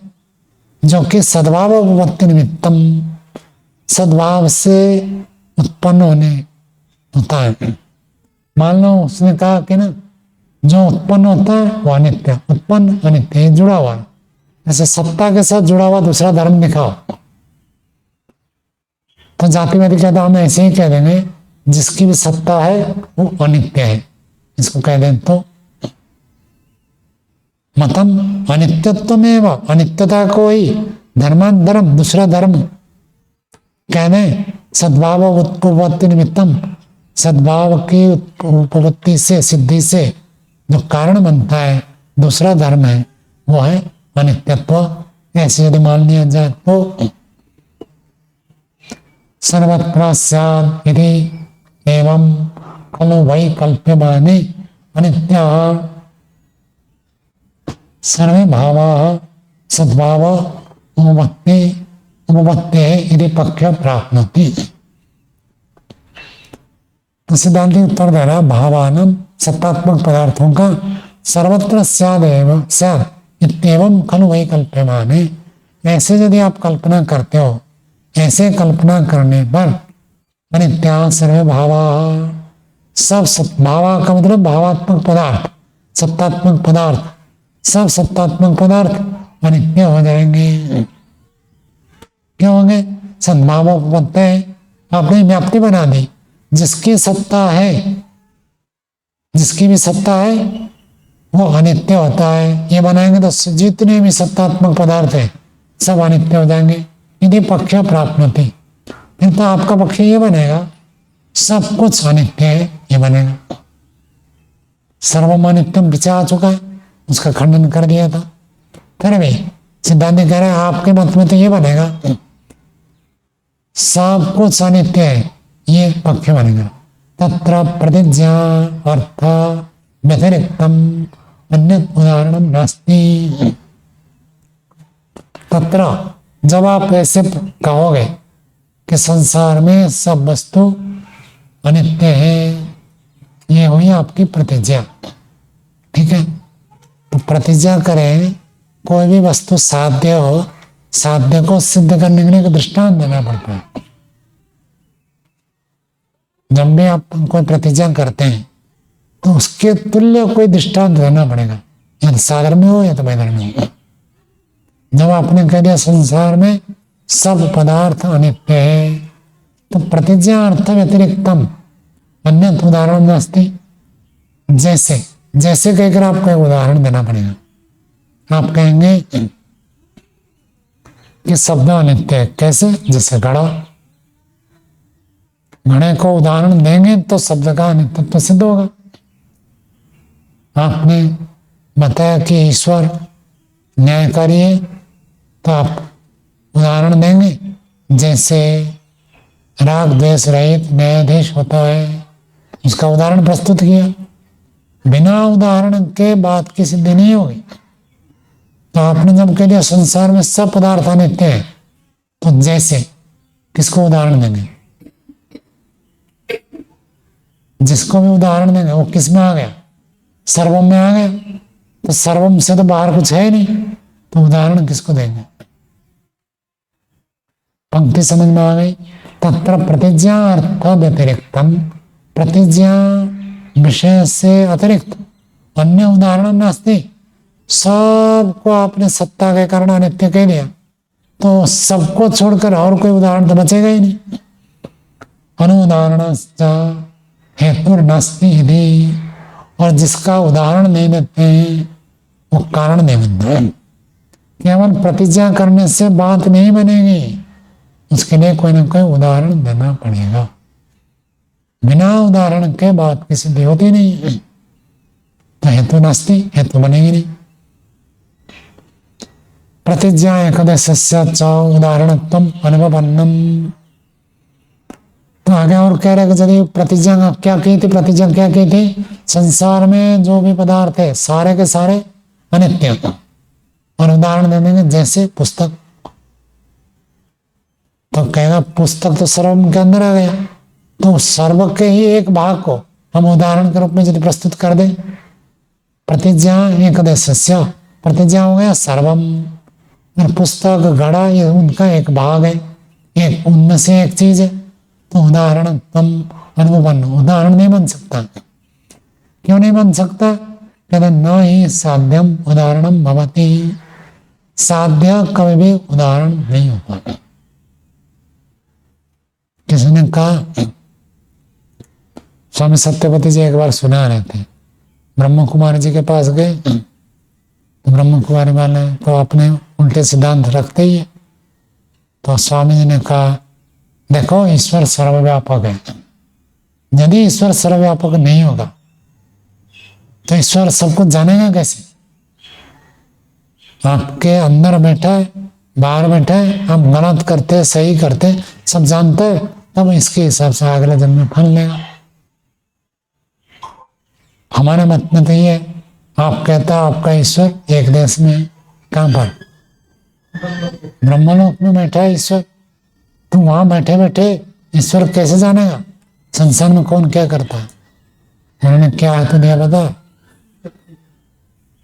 जो कि सद्भावपत्ति निमित्तम, सद्भाव से उत्पन्न होने होता है। मान लो उसने कहा कि ना जो उत्पन्न होता है वो अनित्य, उत्पन्न अनित्य, जुड़ा हुआ। ऐसे सत्ता के साथ जुड़ा हुआ दूसरा धर्म दिखाओ तो जातिवादी कहता हम ऐसे ही कह देंगे जिसकी भी सत्ता है वो अनित्य है, इसको कह दें तो मतम अनित्यत्व में, अनित्यता को ही धर्मांतरम, दूसरा धर्म कह दें। सद्भाव उत्पत्ति निमित्तम, सद्भाव की उपपत्ति से, सिद्धि से जो कारण बनता है दूसरा धर्म है, वो है अनित्यत्व। ऐसे यदि मान लिया जाए तो सर्वत्र स्यात् इति एवं खलु वै कल्प्यमाने अनित्याः सर्वे भावाः सद्भाव उपपत्तेः इति पक्ष प्राप्नोति। तो सिद्धांति उत्तर दे रहा, भावानां सत्तात्मक पदार्थों का सर्वत्र स्यादेव स्यात् इत्येवं खलु वै कल्प्यमाने। ऐसे यदि आप कल्पना करते हो, ऐसे कल्पना करने पर अनित्या सर्वे भावा, सब भावा का मतलब भावात्मक पदार्थ, सत्तात्मक पदार्थ, सब सत्तात्मक पदार्थ अनित्य हो जाएंगे। क्यों होंगे? सद्भावोपपत्ति, आपने व्याप्ति बना दी। जिसकी सत्ता है, जिसकी भी सत्ता है वो अनित्य होता है। ये बनाएंगे तो जितने भी सत्तात्मक पदार्थ है सब अनित्य हो जाएंगे। यदि पक्ष प्राप्त होती, फिर तो आपका पक्ष ये बनेगा सब कुछ अनित्य है, ये बनेगा। सर्वम अनित्यम पीछे आ चुका है, उसका खंडन कर दिया था। फिर भी सिद्धांत कह रहे हैं आपके मत में तो ये बनेगा सब कुछ अनित्य है, ये पक्ष बनेगा। तत्र प्रतिज्ञा अर्थ व्यतिरिक्तम अन्य उदाहरण नास्ति। तत्र, जब आप ऐसे कहोगे कि संसार में सब वस्तु अनित्य है, ये हुई आपकी प्रतिज्ञा, ठीक है। तो प्रतिज्ञा करें, कोई भी वस्तु साध्य हो, साध्य को सिद्ध करने के लिए एक दृष्टांत देना पड़ता है। जब भी आप कोई प्रतिज्ञा करते हैं तो उसके तुल्य कोई दृष्टांत देना पड़ेगा, या सागर में हो या तो मैदान में हो। जब आपने कह दिया संसार में सब पदार्थ अनित्य है, तो प्रतिज्ञा अर्थ व्यतिरिक्तम अन्य उदाहरण नास्ति। जैसे जैसे कहकर आपको एक उदाहरण देना पड़ेगा। आप कहेंगे कि शब्द अनित्य है। कैसे? जैसे घड़ा, घड़े को उदाहरण देंगे तो शब्द का अनित्यत्व सिद्ध होगा। आपने बताया कि ईश्वर न्यायकारी है, तो आप उदाहरण देंगे जैसे राग द्वेष रहित न्यायाधीश होता है, उसका उदाहरण प्रस्तुत किया। बिना उदाहरण के बात की सिद्धि नहीं होगी। तो आपने जब कह दिया संसार में सब पदार्थ अनित्य है, तो जैसे किसको उदाहरण देंगे? जिसको भी उदाहरण देंगे वो किस में आ गया? सर्वम में आ गया। तो सर्वम से तो बाहर कुछ है नहीं, तो उदाहरण किसको देंगे? पंक्ति समझ में आ गई। तत्र प्रतिज्ञा अर्थ व्यतिरिक्तम, प्रतिज्ञा विषय से अतिरिक्त अन्य उदाहरण नास्ति। सबको आपने सत्ता के कारण अनित्य कह दिया, तो सबको छोड़कर और कोई उदाहरण तो बचेगा ही नहीं। अनुदाहरण हेतु नास्ति यदि, और जिसका उदाहरण नहीं देते हैं वो कारण नहीं बनता है। केवल प्रतिज्ञा करने से बात नहीं बनेगी, उसके लिए कोई ना कोई उदाहरण देना पड़ेगा। बिना उदाहरण के बात की सिद्धि होती नहीं है, तो हेतु नास्ति, हेतु बनेगी नहीं। प्रतिज्ञा एकदस्य च उदाहरणत्वम अनुभवन्नम। तो आगे और कह रहे कि यदि प्रतिज्ञा क्या की थी, प्रतिज्ञा क्या की थी, संसार में जो भी पदार्थ है सारे के सारे अनित्य, और उदाहरण दे देंगे जैसे पुस्तक। तो कहेगा पुस्तक तो सर्व के अंदर आ गया, तो सर्व के ही एक भाग को हम उदाहरण के रूप में यदि प्रस्तुत कर दें, प्रतिज्ञा एकदस्य, प्रतिज्ञा हो गया सर्वम, और पुस्तक घड़ा ये उनका एक भाग है, एक उनमें से एक चीज है। तो उदाहरण तम अनुबंध, उदाहरण नहीं बन सकता। क्यों नहीं बन सकता? कहते न ही साध्यम उदाहरणम भवति, साध्य कभी भी उदाहरण नहीं होता। किसी ने कहा, स्वामी सत्यपति जी एक बार सुना रहे थे, ब्रह्म कुमारी जी के पास गए, तो ब्रह्म कुमारी वाले तो अपने उल्टे सिद्धांत रखते ही है। तो स्वामी जी ने कहा, देखो ईश्वर सर्वव्यापक है, यदि ईश्वर सर्वव्यापक नहीं होगा तो ईश्वर सब कुछ जानेगा कैसे? आपके अंदर बैठा है, बाहर बैठा है, हम गलत करते सही करते सब जानते हैं, तब इसके हिसाब से अगले जन्म में फल लेगा। हमारे मत में तो ये आप कहता आपका ईश्वर एक देश में, कहाँ पर? ब्रह्मलोक में बैठा है ईश्वर। तो वहां बैठे बैठे ईश्वर कैसे जानेगा? संसार में कौन क्या करता है? उन्होंने क्या हेतु दिया बता?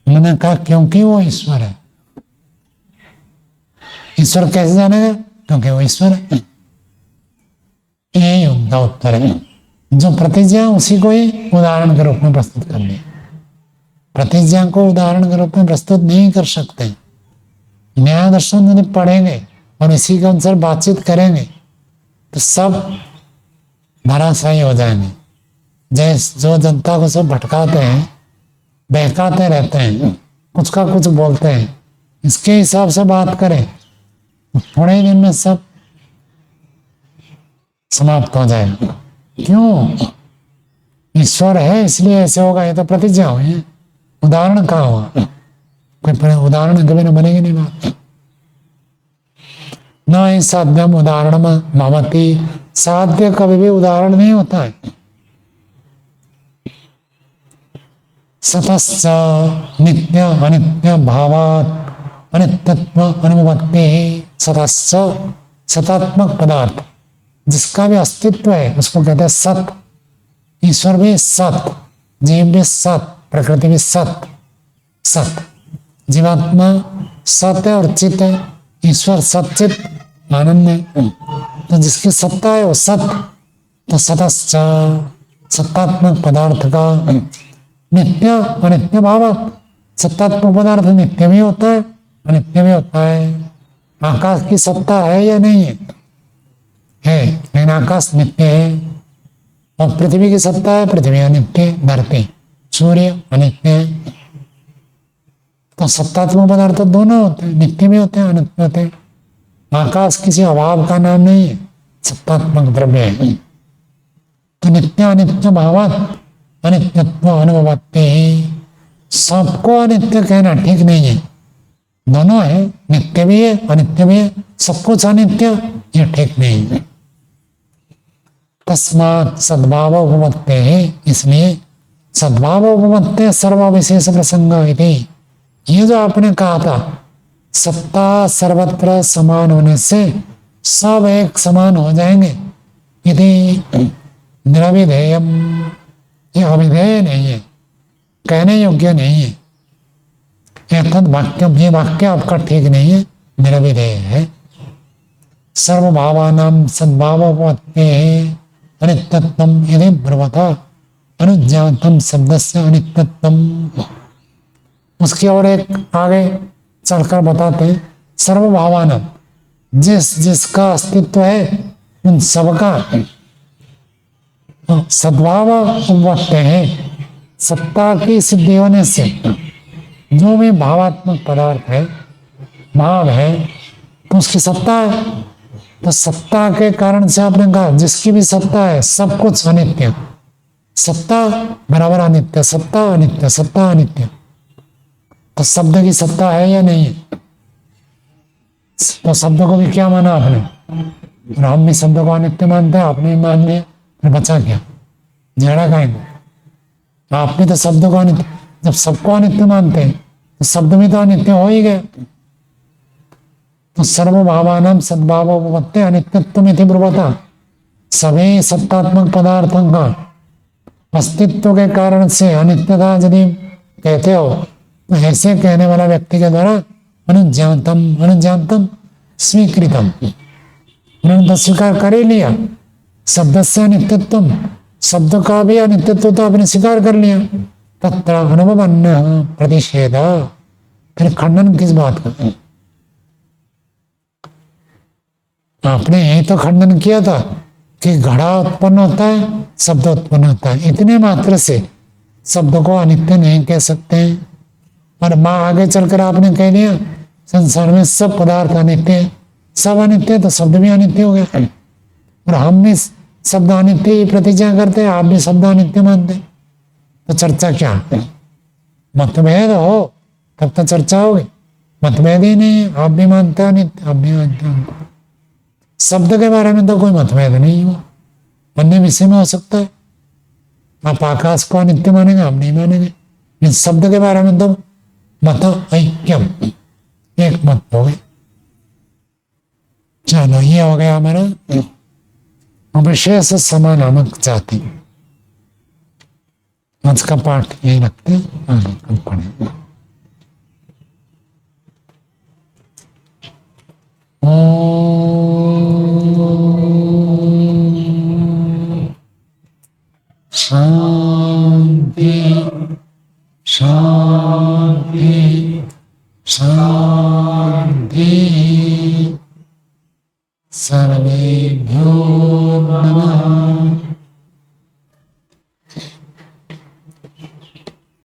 उन्होंने कहा क्योंकि वो ईश्वर है। ईश्वर कैसे जानेगा? क्योंकि वो ईश्वर है। यही उनका उत्तर है। जो प्रतिज्ञा उसी को ही उदाहरण के रूप में प्रस्तुत कर लिया। प्रतिज्ञा को उदाहरण के रूप में प्रस्तुत नहीं कर सकते। न्याय दर्शन यदि पढ़ेंगे और इसी के अनुसार बातचीत करेंगे तो सब धराशायी हो जाएंगे। जैसे जो जनता को सब भटकाते हैं, बहकाते रहते हैं, कुछ का कुछ बोलते हैं, इसके हिसाब से बात करें तो थोड़े ही दिन में सब समाप्त हो जाएगा। क्यों? ईश्वर है इसलिए ऐसे होगा, ये तो प्रतिज्ञा हुई है। उदाहरण कहाँ हुआ? कोई उदाहरण कभी ना बनेगी नहीं बात। न ही साध्यम उदाहरण भवति, साध्य कभी भी उदाहरण नहीं होता है। सतश्च नित्य अनित्य भावात् अनित्यत्व अनुभवति। सतश्च सतात्मक पदार्थ जिसका भी अस्तित्व है उसको कहते हैं सत। ईश्वर भी सत, जीव भी सत, प्रकृति भी सत। सत जीवात्मा सत है और चित है, ईश्वर सचित आनंद है। तो जिसकी सत्ता है वो सत। तो सतश्च सत्तात्मक पदार्थ का नित्य अनित्य भाव। सत्तात्मक पदार्थ नित्य भी होता है अनित्य भी होता है। आकाश की सत्ता है या नहीं है? है, लेकिन आकाश नित्य है। और पृथ्वी की सत्ता है, पृथ्वी अनित्य, धरती सूर्य अनित्य है। तो सत्तात्मक पदार्थ दोनों होते हैं, नित्य भी होते हैं अनित्य होते हैं। आकाश किसी अभाव का नाम नहीं है, सत्तात्मक द्रव्य है। तो नित्य अनित्य भावात् अनित्यत्व अनुभवते। सबको अनित्य कहना ठीक नहीं है। दोनों है, नित्य भी है अनित्य भी है। सब कुछ अनित्य ये ठीक नहीं है। तस्मात् सद्भाव उपपत्ते है, इसलिए सद्भाव उपपत्ते सर्वविशेष प्रसंग इति। ये जो आपने कहा था सत्ता सर्वत्र समान होने से सब एक समान हो जाएंगे, यदि निरविधेयम, ये अविधेय नहीं है, कहने योग्य नहीं है। एतद वाक्यम, ये वाक्य आपका ठीक नहीं है, निरविधेय है। सर्वभावानां सद्भावोपत्तेः अनित्यत्वम यदि ब्रुवता, अनुज्ञातम शब्द से अनित्यत्वम। उसकी और एक आगे चलकर बताते हैं सर्वभावान, जिस जिसका अस्तित्व है उन सबका सद्भाव उपवत्ते हैं। सत्ता की सिद्धि होने से जो भी भावात्मक पदार्थ है, भाव है, तो उसकी सत्ता है। तो सत्ता के कारण से आपने कहा जिसकी भी सत्ता है सब कुछ अनित्य। सत्ता बराबर अनित्य, सत्ता अनित्य, सत्ता अनित्य। तो शब्द की सत्ता है या नहीं है? तो शब्द को भी क्या माना आपने? और हम भी शब्द को अनित्य मानते हैं, आपने भी मान लिया, फिर बचा क्या? झगड़ा कहेंगे। आपने तो शब्द को अनित्य, जब सबको अनित्य मानते हैं तो शब्द भी तो अनित्य हो ही गया। तो सर्वभावानां सद्भाव उपपत्ति अनित्यत्वम इति ब्रुवता। सभी सत्तात्मक पदार्थों का अस्तित्व के कारण से अनित्यता यदि कहते हो तो ऐसे कहने वाला व्यक्ति के द्वारा अनुज्ञातम अनुज्ञातम स्वीकृतम, उन्होंने तो स्वीकार कर ही लिया। शब्द से अनित्यत्व, शब्द का भी अनित्यत्व तो आपने स्वीकार कर लिया। तत्र अनुभवन्य प्रतिषेध, फिर खंडन किस बात का? आपने यही तो खंडन किया था कि घड़ा उत्पन्न होता है, शब्द उत्पन्न होता है, इतने मात्र से शब्द को अनित्य नहीं कह सकते हैं। और माँ आगे चलकर आपने कह दिया संसार में सब पदार्थ अनित्य है, सब अनित्य है, तो शब्द भी अनित्य हो गया। और हम भी शब्द अनित्य ही प्रतिज्ञा करते हैं, आप भी शब्द अनित्य मानते हैं, तो चर्चा क्या? मतभेद हो तब तो चर्चा होगी, मतभेद ही नहीं है। आप भी मानते हैं अनित्य, आप भी मानते हैं। शब्द के बारे में तो कोई मतभेद नहीं हुआ, अन्य विषय में हो सकता है। आप आकाश को अनित्य मानेंगे, हम नहीं मानेंगे, लेकिन शब्द के बारे में तो मत ऐक्यम, एक मत हो गए। चलो ये हो गया हमारा विशेष समानामक जाति। आज का पाठ यही रखते हैं, आगे कल पढ़ेंगे। शांति शांति शांति। सर्वेभ्यो नमः।